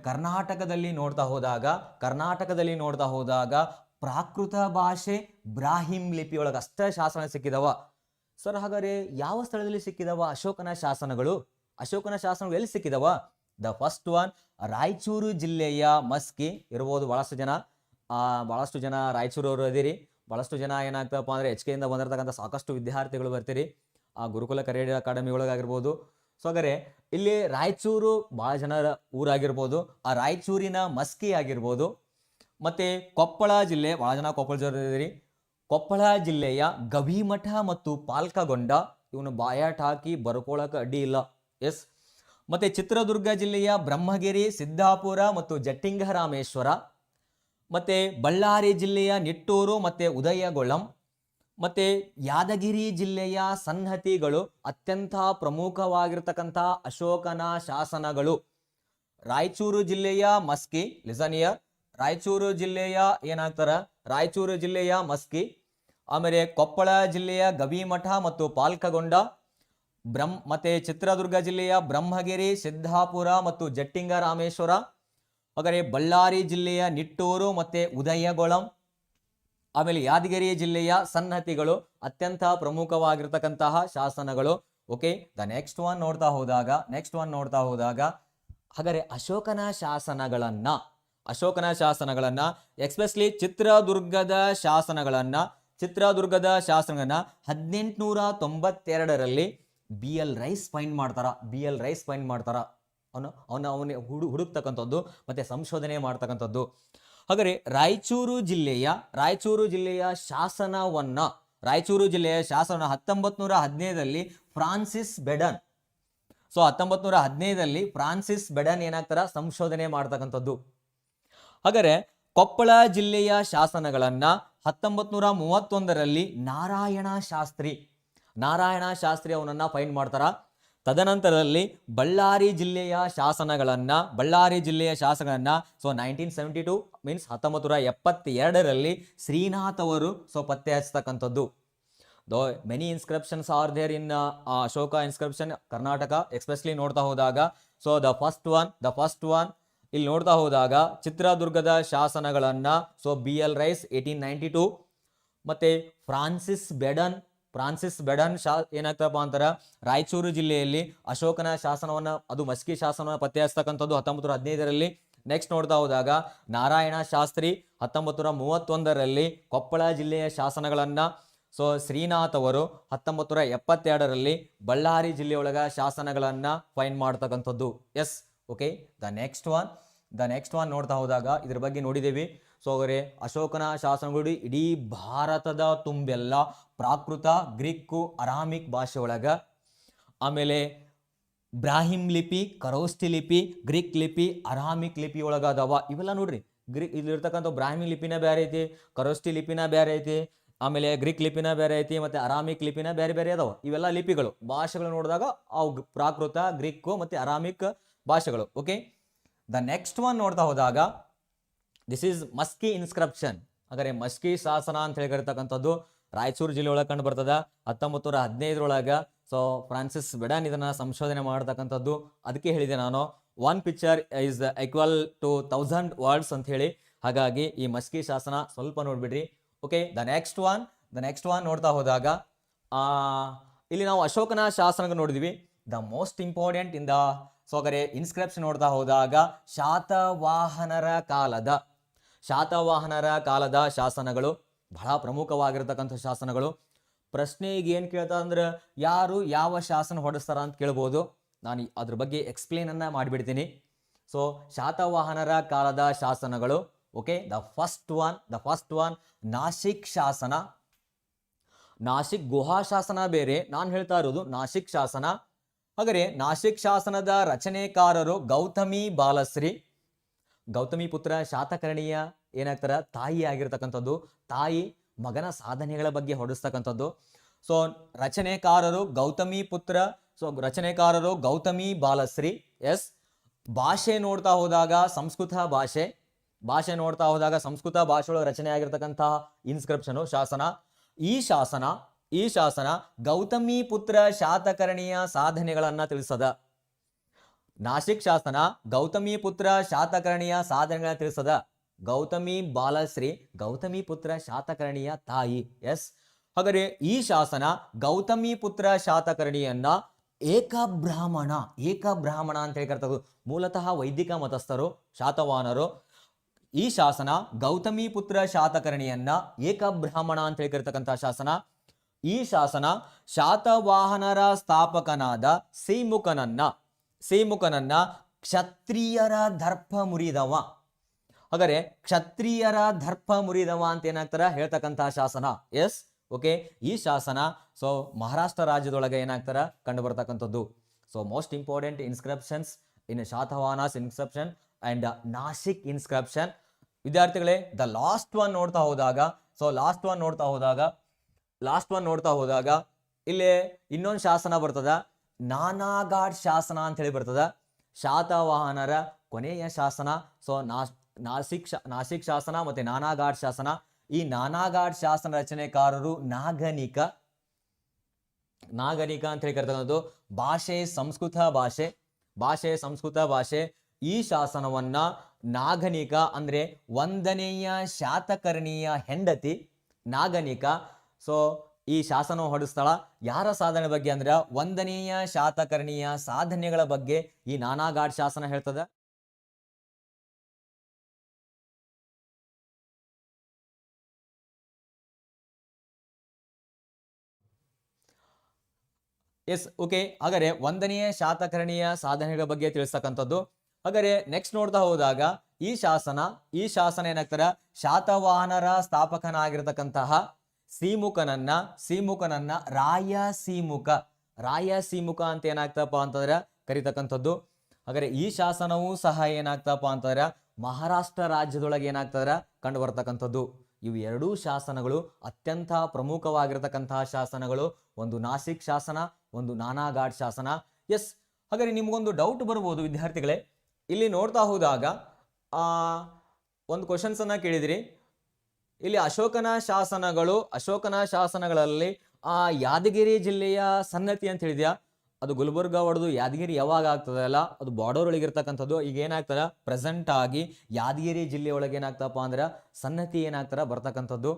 ಕರ್ನಾಟಕದಲ್ಲಿ ನೋಡ್ತಾ ಹೋದಾಗ ಪ್ರಾಕೃತ ಭಾಷೆ, ಬ್ರಾಹಿಂ ಲಿಪಿ ಒಳಗೆ ಅಷ್ಟೇ ಶಾಸನ ಸಿಕ್ಕಿದವ. ಸರ್ ಹಾಗಾದ್ರೆ ಯಾವ ಸ್ಥಳದಲ್ಲಿ ಸಿಕ್ಕಿದವ ಅಶೋಕನ ಶಾಸನಗಳು ಎಲ್ಲಿ ಸಿಕ್ಕಿದವ? ದ ಫಸ್ಟ್ ಒನ್, ರಾಯಚೂರು ಜಿಲ್ಲೆಯ ಮಸ್ಕಿ ಇರ್ಬೋದು. ಬಹಳಷ್ಟು ಜನ ರಾಯಚೂರವರು ಅದಿರಿ. ಬಹಳಷ್ಟು ಜನ ಏನಾಗ್ತಪ್ಪ ಅಂದ್ರೆ HK ಇಂದ ಬಂದಿರತಕ್ಕಂಥ ಸಾಕಷ್ಟು ವಿದ್ಯಾರ್ಥಿಗಳು ಬರ್ತೀರಿ, ಆ ಗುರುಕುಲ ಕರಿಯರ್ ಅಕಾಡೆಮಿ ಒಳಗಾಗಿರ್ಬೋದು. ಸೊ ಹಾಗಾದ್ರೆ ಇಲ್ಲಿ ರಾಯಚೂರು ಬಹಳ ಜನರ ಊರಾಗಿರ್ಬೋದು, ಆ ರಾಯಚೂರಿನ ಮಸ್ಕಿ ಆಗಿರ್ಬೋದು. ಮತ್ತೆ ಕೊಪ್ಪಳ ಜಿಲ್ಲೆ, ಬಹಳ ಜನ ಕೊಪ್ಪಳ ಜೊತೆ, ಕೊಪ್ಪಳ ಜಿಲ್ಲೆಯ ಗವಿಮಠ ಮತ್ತು ಪಾಲ್ಕಗೊಂಡ, ಇವನು ಬಾಯಾಟ ಹಾಕಿ ಬರ್ಕೊಳಕ ಅಡ್ಡಿ ಇಲ್ಲ. ಎಸ್. ಮತ್ತೆ ಚಿತ್ರದುರ್ಗ ಜಿಲ್ಲೆಯ ಬ್ರಹ್ಮಗಿರಿ, ಸಿದ್ದಾಪುರ ಮತ್ತು ಜಟ್ಟಿಂಗರಾಮೇಶ್ವರ. ಮತ್ತೆ ಬಳ್ಳಾರಿ ಜಿಲ್ಲೆಯ ನಿಟ್ಟೂರು ಮತ್ತೆ ಉದಯಗೊಳಂ. ಮತ್ತೆ ಯಾದಗಿರಿ ಜಿಲ್ಲೆಯ ಸನ್ನತಿಗಳು ಅತ್ಯಂತ ಪ್ರಮುಖವಾಗಿರ್ತಕ್ಕಂಥ ಅಶೋಕನ ಶಾಸನಗಳು. ರಾಯಚೂರು ಜಿಲ್ಲೆಯ ಮಸ್ಕಿ, ಲಿಸನಿಯರ್, ರಾಯಚೂರು ಜಿಲ್ಲೆಯ ಮಸ್ಕಿ. ಆಮೇಲೆ ಕೊಪ್ಪಳ ಜಿಲ್ಲೆಯ ಗವಿಮಠ ಮತ್ತು ಪಾಲ್ಕಗೊಂಡ, ಮತ್ತೆ ಚಿತ್ರದುರ್ಗ ಜಿಲ್ಲೆಯ ಬ್ರಹ್ಮಗಿರಿ, ಸಿದ್ದಾಪುರ ಮತ್ತು ಜಟ್ಟಿಂಗರಾಮೇಶ್ವರ. ಹಾಗಾದರೆ ಬಳ್ಳಾರಿ ಜಿಲ್ಲೆಯ ನಿಟ್ಟೂರು ಮತ್ತೆ ಉದಯಗೊಳಂ. ಆಮೇಲೆ ಯಾದಗಿರಿ ಜಿಲ್ಲೆಯ ಸನ್ನತಿಗಳು ಅತ್ಯಂತ ಪ್ರಮುಖವಾಗಿರ್ತಕ್ಕಂತಹ ಶಾಸನಗಳು. ಓಕೆ, ದ ನೆಕ್ಸ್ಟ್ ಒನ್ ನೋಡ್ತಾ ಹೋದಾಗ ಹಾಗಾದರೆ ಅಶೋಕನ ಶಾಸನಗಳನ್ನ ಎಕ್ಸ್ಪೆಷಲಿ ಚಿತ್ರದುರ್ಗದ ಶಾಸನಗಳನ್ನ 1892ರಲ್ಲಿ BL ರೈಸ್ ಫೈಂಡ್ ಮಾಡ್ತಾರ. ಅವನ ಹುಡುಕ್ತಕ್ಕಂಥದ್ದು ಮತ್ತೆ ಸಂಶೋಧನೆ ಮಾಡ್ತಕ್ಕಂಥದ್ದು. ಹಾಗಾದರೆ ರಾಯಚೂರು ಜಿಲ್ಲೆಯ ಶಾಸನವನ್ನ 1915ರಲ್ಲಿ ಫ್ರಾನ್ಸಿಸ್ ಬೆಡನ್. ಸೊ 1915ರಲ್ಲಿ ಫ್ರಾನ್ಸಿಸ್ ಬೆಡನ್ ಏನಾಗ್ತಾರ ಸಂಶೋಧನೆ ಮಾಡ್ತಕ್ಕಂಥದ್ದು. ಹಾಗಾದರೆ ಕೊಪ್ಪಳ ಜಿಲ್ಲೆಯ ಶಾಸನಗಳನ್ನ 1931ರಲ್ಲಿ ನಾರಾಯಣ ಶಾಸ್ತ್ರಿ ಅವನನ್ನ ಫೈಂಡ್ ಮಾಡ್ತಾರ. ತದನಂತರದಲ್ಲಿ ಬಳ್ಳಾರಿ ಜಿಲ್ಲೆಯ ಶಾಸನಗಳನ್ನ ಸೊ 1972 ಮೀನ್ಸ್ 1972ರಲ್ಲಿ ಶ್ರೀನಾಥ್ ಅವರು ಸೊ ಪತ್ತೆ ಹಚ್ಚತಕ್ಕಂಥದ್ದು. Many inscriptions are there in Ashoka inscription Karnataka, especially ನೋಡ್ತಾ ಹೋದಾಗ ಸೊ ದ ಫಸ್ಟ್ ಒನ್ ಇಲ್ಲಿ ನೋಡ್ತಾ ಹೋದಾಗ ಚಿತ್ರದುರ್ಗದ ಶಾಸನಗಳನ್ನ ಸೊ BL ರೈಸ್ 1892 ಮತ್ತೆ ಫ್ರಾನ್ಸಿಸ್ ಬೆಡನ್ ಏನಾಗ್ತಪ್ಪ ಅಂತಾರ ರಾಯಚೂರು ಜಿಲ್ಲೆಯಲ್ಲಿ ಅಶೋಕನ ಶಾಸನವನ್ನ, ಅದು ಮಸ್ಕಿ ಶಾಸನವನ್ನ ಪತ್ತೆ ಹಚ್ಚತಕ್ಕಂಥದ್ದು 1915ರಲ್ಲಿ. ನೆಕ್ಸ್ಟ್ ನೋಡ್ತಾ ಹೋದಾಗ ನಾರಾಯಣ ಶಾಸ್ತ್ರಿ 1931ರಲ್ಲಿ ಕೊಪ್ಪಳ ಜಿಲ್ಲೆಯ ಶಾಸನಗಳನ್ನ, ಸೊ ಶ್ರೀನಾಥ್ ಅವರು 1972ರಲ್ಲಿ ಬಳ್ಳಾರಿ ಜಿಲ್ಲೆಯೊಳಗ ಶಾಸನಗಳನ್ನ ಫೈಂಡ್ ಮಾಡ್ತಕ್ಕಂಥದ್ದು. Yes. Okay, the next one ನೋಡ್ತಾ ಹೋದಾಗ ಇದ್ರ ಬಗ್ಗೆ ನೋಡಿದೇವಿ. ಸೊ ಅವರೇ ಅಶೋಕನ ಶಾಸನಗಳು ಇಡೀ ಭಾರತದ ತುಂಬೆಲ್ಲ ಪ್ರಾಕೃತ, ಗ್ರೀಕ್, ಅರಾಮಿಕ್ ಭಾಷೆ ಒಳಗ, ಆಮೇಲೆ ಬ್ರಾಹಿಂ ಲಿಪಿ, ಕರೋಸ್ಟಿ ಲಿಪಿ, ಗ್ರೀಕ್ ಲಿಪಿ, ಅರಾಮಿಕ್ ಲಿಪಿ ಒಳಗ ಅದಾವ. ಇವೆಲ್ಲ ನೋಡ್ರಿ ಇಲ್ಲಿರ್ತಕ್ಕಂಥ ಬ್ರಾಹ್ಮಿ ಲಿಪಿನ ಬೇರೆ ಐತಿ, ಕರೋಸ್ಟಿ ಲಿಪಿನ ಬೇರೆ ಐತಿ, ಆಮೇಲೆ ಗ್ರೀಕ್ ಲಿಪಿನ ಬೇರೆ ಐತಿ, ಮತ್ತೆ ಅರಾಮಿಕ್ ಲಿಪಿನ ಬೇರೆ ಬೇರೆ ಅದಾವ. ಇವೆಲ್ಲ ಲಿಪಿಗಳು ಭಾಷೆಗಳು ನೋಡಿದಾಗ ಅವು ಪ್ರಾಕೃತ, ಗ್ರೀಕ್ ಮತ್ತೆ ಅರಾಮಿಕ್ ಭಾಷೆಗಳು. ಓಕೆ, ದ ನೆಕ್ಸ್ಟ್ ಒನ್ ನೋಡ್ತಾ ಹೋದಾಗ ದಿಸ್ ಈಸ್ ಮಸ್ಕಿ ಇನ್ಸ್ಕ್ರಿಪ್ಷನ್. ಹಾಗಾದ್ರೆ ಮಸ್ಕಿ ಶಾಸನ ಅಂತ ಹೇಳಿರ್ತಕ್ಕಂಥದ್ದು ರಾಯಚೂರು ಜಿಲ್ಲೆ ಒಳಗೆ ಕಂಡು ಬರ್ತದ. 1915 ಸೊ ಫ್ರಾನ್ಸಿಸ್ ಬೆಡನ್ ಇದನ್ನ ಸಂಶೋಧನೆ ಮಾಡತಕ್ಕಂಥದ್ದು. ಅದಕ್ಕೆ ಹೇಳಿದೆ ನಾನು, 1 picture is equal to 1000 words ಅಂತ ಹೇಳಿ. ಹಾಗಾಗಿ ಈ ಮಸ್ಕಿ ಶಾಸನ ಸ್ವಲ್ಪ ನೋಡ್ಬಿಡ್ರಿ. ಓಕೆ, ದ ನೆಕ್ಸ್ಟ್ ಒನ್ ನೋಡ್ತಾ ಹೋದಾಗ ಇಲ್ಲಿ ನಾವು ಅಶೋಕನ ಶಾಸನ ನೋಡಿದ್ವಿ. The most important in the so ಹಾಗಾದ್ರೆ ಇನ್ಸ್ಕ್ರಿಪ್ಷನ್ ನೋಡ್ತಾ ಹೋದಾಗ ಶಾತವಾಹನರ ಕಾಲದ ಶಾಸನಗಳು ಬಹಳ ಪ್ರಮುಖವಾಗಿರ್ತಕ್ಕಂಥ ಶಾಸನಗಳು. ಪ್ರಶ್ನೆ ಈಗ ಏನು ಕೇಳ್ತಾ ಅಂದ್ರೆ ಯಾರು ಯಾವ ಶಾಸನ ಹೊಡಿಸ್ತಾರ ಅಂತ ಕೇಳ್ಬೋದು. ನಾನು ಅದ್ರ ಬಗ್ಗೆ ಎಕ್ಸ್ಪ್ಲೇನ್ ಅನ್ನ ಮಾಡಿಬಿಡ್ತೀನಿ. ಸೊ ಶಾತವಾಹನರ ಕಾಲದ ಶಾಸನಗಳು. Okay, the first one Nashik ಶಾಸನ. ನಾಸಿಕ್ ಗುಹಾ ಶಾಸನ ಬೇರೆ, ನಾನು ಹೇಳ್ತಾ ಇರೋದು ನಾಸಿಕ್ ಶಾಸನ. ಹಾಗಾದ್ರೆ ನಾಸಿಕ್ ಶಾಸನದ ರಚನೆಕಾರರು ಗೌತಮಿ ಬಾಲಶ್ರೀ. ಗೌತಮಿ ಪುತ್ರ ಶಾತಕರ್ಣಿಯ ಏನಾಗ್ತಾರ ತಾಯಿ ಆಗಿರ್ತಕ್ಕಂಥದ್ದು. ತಾಯಿ ಮಗನ ಸಾಧನೆಗಳ ಬಗ್ಗೆ ಹೊಡಿಸ್ತಕ್ಕಂಥದ್ದು. ಸೊ ರಚನೆಕಾರರು ಗೌತಮಿ ಬಾಲಶ್ರೀ. ಎಸ್, ಭಾಷೆ ನೋಡ್ತಾ ಹೋದಾಗ ಸಂಸ್ಕೃತ ಭಾಷೆಯೊಳಗೆ ರಚನೆ ಆಗಿರ್ತಕ್ಕಂತಹ ಇನ್ಸ್ಕ್ರಿಪ್ಷನ್ ಶಾಸನ. ಈ ಶಾಸನ ಗೌತಮಿ ಪುತ್ರ ಶಾತಕರ್ಣಿಯ ಸಾಧನೆಗಳನ್ನ ತಿಳಿಸದ. ನಾಸಿಕ್ ಶಾಸನ ಗೌತಮಿ ಪುತ್ರ ಶಾತಕರ್ಣಿಯ ಸಾಧನೆಗಳನ್ನ ತಿಳಿಸದ. ಗೌತಮಿ ಬಾಲಶ್ರೀ ಗೌತಮಿ ಪುತ್ರ ಶಾತಕರ್ಣಿಯ ತಾಯಿ. ಎಸ್, ಹಾಗಾದ್ರೆ ಈ ಶಾಸನ ಗೌತಮಿ ಪುತ್ರ ಶಾತಕರ್ಣಿಯನ್ನ ಏಕಬ್ರಾಹ್ಮಣ ಅಂತ ಹೇಳ್ಕರ್ತದ್ದು. ಮೂಲತಃ ವೈದಿಕ ಮತಸ್ಥರು ಶಾತವಾಹನರು. ಈ ಶಾಸನ ಗೌತಮಿ ಪುತ್ರ ಶಾತಕರ್ಣಿಯನ್ನ ಏಕಬ್ರಾಹ್ಮಣ ಅಂತ ಹೇಳ್ಕಿರ್ತಕ್ಕಂಥ ಶಾಸನ. ಈ ಶಾಸನ ಶಾತವಾಹನರ ಸ್ಥಾಪಕನಾದ ಸೀಮುಖನನ್ನ ಕ್ಷತ್ರಿಯರ ದರ್ಪ ಮುರಿದವ. ಹಾಗಾದ್ರೆ ಕ್ಷತ್ರಿಯರ ದರ್ಪ ಮುರಿದವ ಅಂತ ಏನಾಗ್ತಾರ ಹೇಳ್ತಕ್ಕಂತಹ ಶಾಸನ. ಎಸ್, ಓಕೆ, ಈ ಶಾಸನ ಸೊ ಮಹಾರಾಷ್ಟ್ರ ರಾಜ್ಯದೊಳಗೆ ಏನಾಗ್ತಾರ ಕಂಡು ಬರ್ತಕ್ಕಂಥದ್ದು. So most important inscriptions in Satavahanas inscription and Nasik inscription. ವಿದ್ಯಾರ್ಥಿಗಳೇ, ದ ಲಾಸ್ಟ್ ಒನ್ ನೋಡ್ತಾ ಹೋದಾಗ ಇಲ್ಲಿ ಇನ್ನೊಂದು ಶಾಸನ ಬರ್ತದ, ನಾನಾಘಾಟ್ ಶಾಸನ ಅಂತ ಹೇಳಿ ಬರ್ತದ. ಶಾತವಾಹನರ ಕೊನೆಯ ಶಾಸನ. ಸೊ ನಾಸಿಕ್ ಶಾಸನ ಮತ್ತೆ ನಾನಾಘಾಟ್ ಶಾಸನ. ಈ ನಾನಾಘಾಟ್ ಶಾಸನ ರಚನೆಕಾರರು ನಾಗನಿಕ ಅಂತ ಹೇಳಿ ಕರ್ತಕ್ಕಂಥದ್ದು. ಭಾಷೆ ಸಂಸ್ಕೃತ ಭಾಷೆ. ಈ ಶಾಸನವನ್ನ ನಾಗನಿಕ ಅಂದ್ರೆ 1ನೇಯ ಶಾತಕರ್ಣಿಯ ಹೆಂಡತಿ ನಾಗನಿಕ. ಸೊ ಈ ಶಾಸನ ಹೊಡಿಸ್ತಾಳ ಯಾರ ಸಾಧನೆ ಬಗ್ಗೆ ಅಂದ್ರೆ 1ನೇಯ ಶಾತಕರ್ಣಿಯ ಸಾಧನೆಗಳ ಬಗ್ಗೆ ಈ ನಾನಾಘಾಟ್ ಶಾಸನ ಹೇಳ್ತದ. ಎಸ್, ಓಕೆ, ಹಾಗಾದ್ರೆ 1ನೇಯ ಶಾತಕರ್ಣಿಯ ಸಾಧನೆಗಳ ಬಗ್ಗೆ ತಿಳಿಸ್ತಕ್ಕಂಥದ್ದು. ಹಾಗಾದ್ರೆ ನೆಕ್ಸ್ಟ್ ನೋಡ್ತಾ ಹೋದಾಗ ಈ ಶಾಸನ ಏನಾಗ್ತಾರ ಶಾತವಾಹನರ ಸ್ಥಾಪಕನಾಗಿರ್ತಕ್ಕಂತಹ ಸೀಮುಖನನ್ನ ರಾಯಸೀಮುಖ ಅಂತ ಏನಾಗ್ತಪ್ಪ ಅಂತಂದ್ರೆ ಕರಿತಕ್ಕಂಥದ್ದು. ಹಾಗಾದ್ರೆ ಈ ಶಾಸನವೂ ಸಹ ಏನಾಗ್ತಪ್ಪ ಅಂತಂದ್ರೆ ಮಹಾರಾಷ್ಟ್ರ ರಾಜ್ಯದೊಳಗೆ ಏನಾಗ್ತದ ಕಂಡು ಬರ್ತಕ್ಕಂಥದ್ದು. ಇವು ಎರಡೂ ಶಾಸನಗಳು ಅತ್ಯಂತ ಪ್ರಮುಖವಾಗಿರ್ತಕ್ಕಂತಹ ಶಾಸನಗಳು. ಒಂದು ನಾಸಿಕ್ ಶಾಸನ, ಒಂದು ನಾನಾಘಾಟ್ ಶಾಸನ. ಎಸ್, ಹಾಗಾದ್ರೆ ನಿಮ್ಗೊಂದು ಡೌಟ್ ಬರ್ಬೋದು ವಿದ್ಯಾರ್ಥಿಗಳೇ. ಇಲ್ಲಿ ನೋಡ್ತಾ ಹೋದಾಗ ಒಂದು ಕ್ವಶನ್ಸ್ ಅನ್ನ ಕೇಳಿದ್ರಿ. ಇಲ್ಲಿ ಅಶೋಕನ ಶಾಸನಗಳಲ್ಲಿ ಯಾದಗಿರಿ ಜಿಲ್ಲೆಯ ಸನ್ನತಿ ಅಂತ ಹೇಳಿದ್ಯಾ, ಅದು ಗುಲ್ಬರ್ಗ ಹೊಡೆದು ಯಾದಗಿರಿ ಯಾವಾಗ ಆಗ್ತದಲ್ಲ ಅದು ಬಾರ್ಡರ್ ಒಳಗೆ ಇರ್ತಕ್ಕಂಥದ್ದು. ಈಗ ಏನಾಗ್ತದ ಪ್ರೆಸೆಂಟ್ ಆಗಿ ಯಾದಗಿರಿ ಜಿಲ್ಲೆ ಒಳಗೆ ಏನಾಗ್ತಪ್ಪ ಅಂದ್ರೆ ಸನ್ನತಿ ಏನಾಗ್ತಾರ ಬರ್ತಕ್ಕಂಥದ್ದು.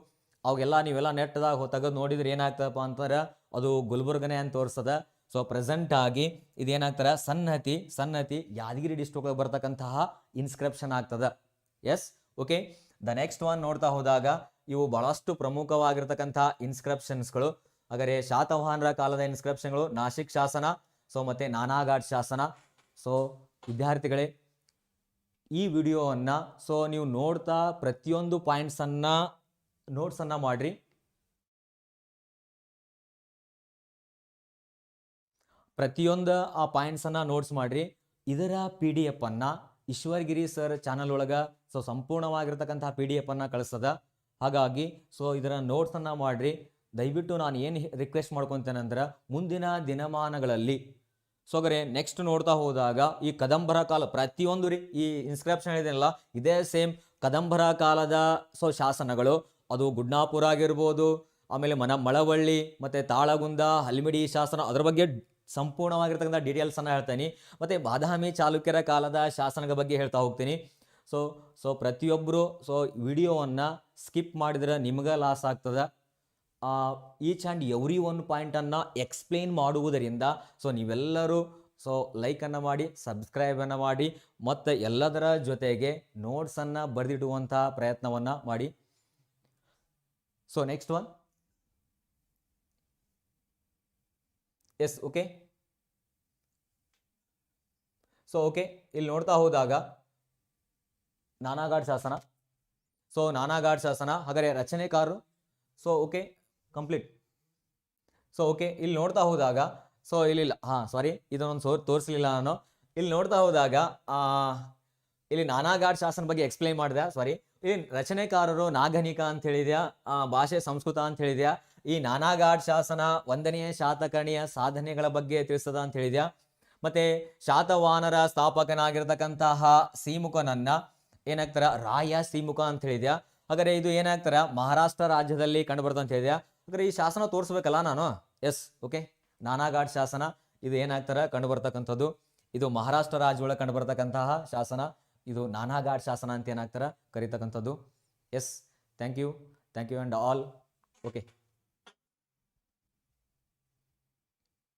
ಅವಾಗೆಲ್ಲ ನೀವೆಲ್ಲ ನೆಟ್ದಾಗ ತೆಗೆದು ನೋಡಿದ್ರೆ ಏನಾಗ್ತದಪ್ಪ ಅಂತಂದ್ರೆ ಅದು ಗುಲ್ಬರ್ಗನೇ ಅಂತ ತೋರಿಸ್ತದ. ಸೊ ಪ್ರೆಸೆಂಟ್ ಆಗಿ ಇದೇನಾಗ್ತಾರ ಸನ್ನತಿ ಯಾದಗಿರಿ ಡಿಸ್ಟ್ರಿಕ್ಟ್ ಒಳಗೆ ಬರ್ತಕ್ಕಂತಹ ಇನ್ಸ್ಕ್ರಿಪ್ಷನ್ ಆಗ್ತದ. Yes, okay, the next one ನೋಡ್ತಾ ಹೋದಾಗ ಇವು ಬಹಳಷ್ಟು ಪ್ರಮುಖವಾಗಿರ್ತಕ್ಕಂತಹ ಇನ್ಸ್ಕ್ರಿಪ್ಷನ್ಸ್ಗಳು. ಹಾಗಾದ್ರೆ ಶಾತವಾಹನರ ಕಾಲದ ಇನ್ಸ್ಕ್ರಿಪ್ಷನ್ಗಳು ನಾಸಿಕ್ ಶಾಸನ, ಸೊ ಮತ್ತೆ ನಾನಾಘಾಟ್ ಶಾಸನ. ಸೊ ವಿದ್ಯಾರ್ಥಿಗಳೇ, ಈ ವಿಡಿಯೋವನ್ನ ಸೊ ನೀವು ನೋಡ್ತಾ ಪ್ರತಿಯೊಂದು ಪಾಯಿಂಟ್ಸ್ ಅನ್ನ ನೋಟ್ಸ್ ಅನ್ನ ಮಾಡ್ರಿ. ಪ್ರತಿಯೊಂದು ಆ ಪಾಯಿಂಟ್ಸ್ ಅನ್ನ ನೋಟ್ಸ್ ಮಾಡ್ರಿ. ಇದರ PDF ಅನ್ನ ಈಶ್ವರ್ಗಿರಿ ಸರ್ ಚಾನಲ್ ಒಳಗ ಸೊ ಸಂಪೂರ್ಣವಾಗಿರ್ತಕ್ಕಂತಹ PDF ಅನ್ನ ಕಳಿಸ್ತದ. ಹಾಗಾಗಿ ಸೊ ಇದರ ನೋಟ್ಸನ್ನು ಮಾಡ್ರಿ. ದಯವಿಟ್ಟು ನಾನು ಏನು ರಿಕ್ವೆಸ್ಟ್ ಮಾಡ್ಕೊತೇನೆ ಅಂದ್ರೆ ಮುಂದಿನ ದಿನಮಾನಗಳಲ್ಲಿ ಸೊ ಹಾಗಾದ್ರೆ ನೆಕ್ಸ್ಟ್ ನೋಡ್ತಾ ಹೋದಾಗ ಈ ಕದಂಬರ ಕಾಲ ಪ್ರತಿಯೊಂದು ಈ ಇನ್ಸ್ಕ್ರಿಪ್ಷನ್ ಹೇಳಿದೆನಲ್ಲ ಇದೇ ಸೇಮ್ ಕದಂಬರ ಕಾಲದ ಸೊ ಶಾಸನಗಳು. ಅದು ಗುಡ್ನಾಪುರ ಆಗಿರ್ಬೋದು, ಆಮೇಲೆ ಮಳವಳ್ಳಿ ಮತ್ತು ತಾಳಗುಂದ, ಹಲ್ಮಿಡಿ ಶಾಸನ, ಅದರ ಬಗ್ಗೆ ಸಂಪೂರ್ಣವಾಗಿರ್ತಕ್ಕಂಥ ಡೀಟೇಲ್ಸನ್ನು ಹೇಳ್ತೀನಿ. ಮತ್ತು ಬಾದಾಮಿ ಚಾಲುಕ್ಯರ ಕಾಲದ ಶಾಸನಗಳ ಬಗ್ಗೆ ಹೇಳ್ತಾ ಹೋಗ್ತೀನಿ. ಸೊ ಪ್ರತಿಯೊಬ್ಬರು ಸೊ ವಿಡಿಯೋವನ್ನು ಸ್ಕಿಪ್ ಮಾಡಿದ್ರೆ ನಿಮ್ಗೆ ಲಾಸ್ ಆಗ್ತದೆ. ಈಚ್ ಆ್ಯಂಡ್ ಎವ್ರಿ ಒನ್ ಪಾಯಿಂಟನ್ನು ಎಕ್ಸ್ಪ್ಲೇನ್ ಮಾಡುವುದರಿಂದ ಸೊ ನೀವೆಲ್ಲರೂ ಸೊ ಲೈಕನ್ನು ಮಾಡಿ, ಸಬ್ಸ್ಕ್ರೈಬನ್ನು ಮಾಡಿ, ಮತ್ತು ಎಲ್ಲದರ ಜೊತೆಗೆ ನೋಟ್ಸನ್ನು ಬರೆದಿಡುವಂಥ ಪ್ರಯತ್ನವನ್ನು ಮಾಡಿ. So next one, yes okay. So okay, ಇಲ್ಲಿ ನೋಡ್ತಾ ಹೋದಾಗ ನಾನಾಘಾಟ್ ಶಾಸನ. ಸೊ ನಾನಾಘಾಟ್ ಶಾಸನ ಹಾಗಾದರೆ ರಚನೆಕಾರರು. So okay complete. So okay, ಇಲ್ಲಿ ನೋಡ್ತಾ ಹೋದಾಗ ಸೊ ಇಲ್ಲಿಲ್ಲ, ಸಾರಿ ಇದನ್ನೊಂದು ತೋರಿಸಲಿಲ್ಲ ನಾನು. ಇಲ್ಲಿ ನೋಡ್ತಾ ಹೋದಾಗ ಇಲ್ಲಿ ನಾನಾಘಾಟ್ ಶಾಸನ ಬಗ್ಗೆ ಎಕ್ಸ್ಪ್ಲೈನ್ ಮಾಡಿದೆ. ಸಾರಿ, ಇಲ್ಲಿ ರಚನೆಕಾರರು ನಾಗನಿಕ ಅಂತ ಹೇಳಿದ್ಯಾ, ಭಾಷೆ ಸಂಸ್ಕೃತ ಅಂತ ಹೇಳಿದ್ಯಾ, ಈ ನಾನಾಘಾಟ್ ಶಾಸನ 1ನೇ ಶಾತಕರ್ಣಿಯ ಸಾಧನೆಗಳ ಬಗ್ಗೆ ತಿಳಿಸ್ತದ ಅಂತ ಹೇಳಿದ್ಯಾ. ಮತ್ತೆ ಶಾತವಾಹನರ ಸ್ಥಾಪಕನಾಗಿರ್ತಕ್ಕಂತಹ ಸಿಮುಖನನ್ನ ಏನಾಗ್ತಾರ ರಾಯ ಸಿಮುಖ ಅಂತ ಹೇಳಿದ್ಯಾ. ಹಾಗಾದ್ರೆ ಇದು ಏನಾಗ್ತಾರ ಮಹಾರಾಷ್ಟ್ರ ರಾಜ್ಯದಲ್ಲಿ ಕಂಡುಬರ್ತದೆ ಅಂತ ಹೇಳಿದ್ಯಾ. ಹಾಗಾದ್ರೆ ಈ ಶಾಸನ ತೋರಿಸ್ಬೇಕಲ್ಲ ನಾನು. ಎಸ್ ಓಕೆ, ನಾನಾಘಾಟ್ ಶಾಸನ ಇದು ಏನಾಗ್ತಾರ ಕಂಡು ಬರ್ತಕ್ಕಂಥದ್ದು, ಇದು ಮಹಾರಾಷ್ಟ್ರ ರಾಜ್ಯ ಒಳಗೆ ಕಂಡು ಬರ್ತಕ್ಕಂತಹ ಶಾಸನ, ಇದು ನಾನಾಘಾಟ್ ಶಾಸನ ಅಂತ ಏನಾಗ್ತಾರ ಕರೀತಕ್ಕಂಥದ್ದು. Yes, thank you and all. Okay.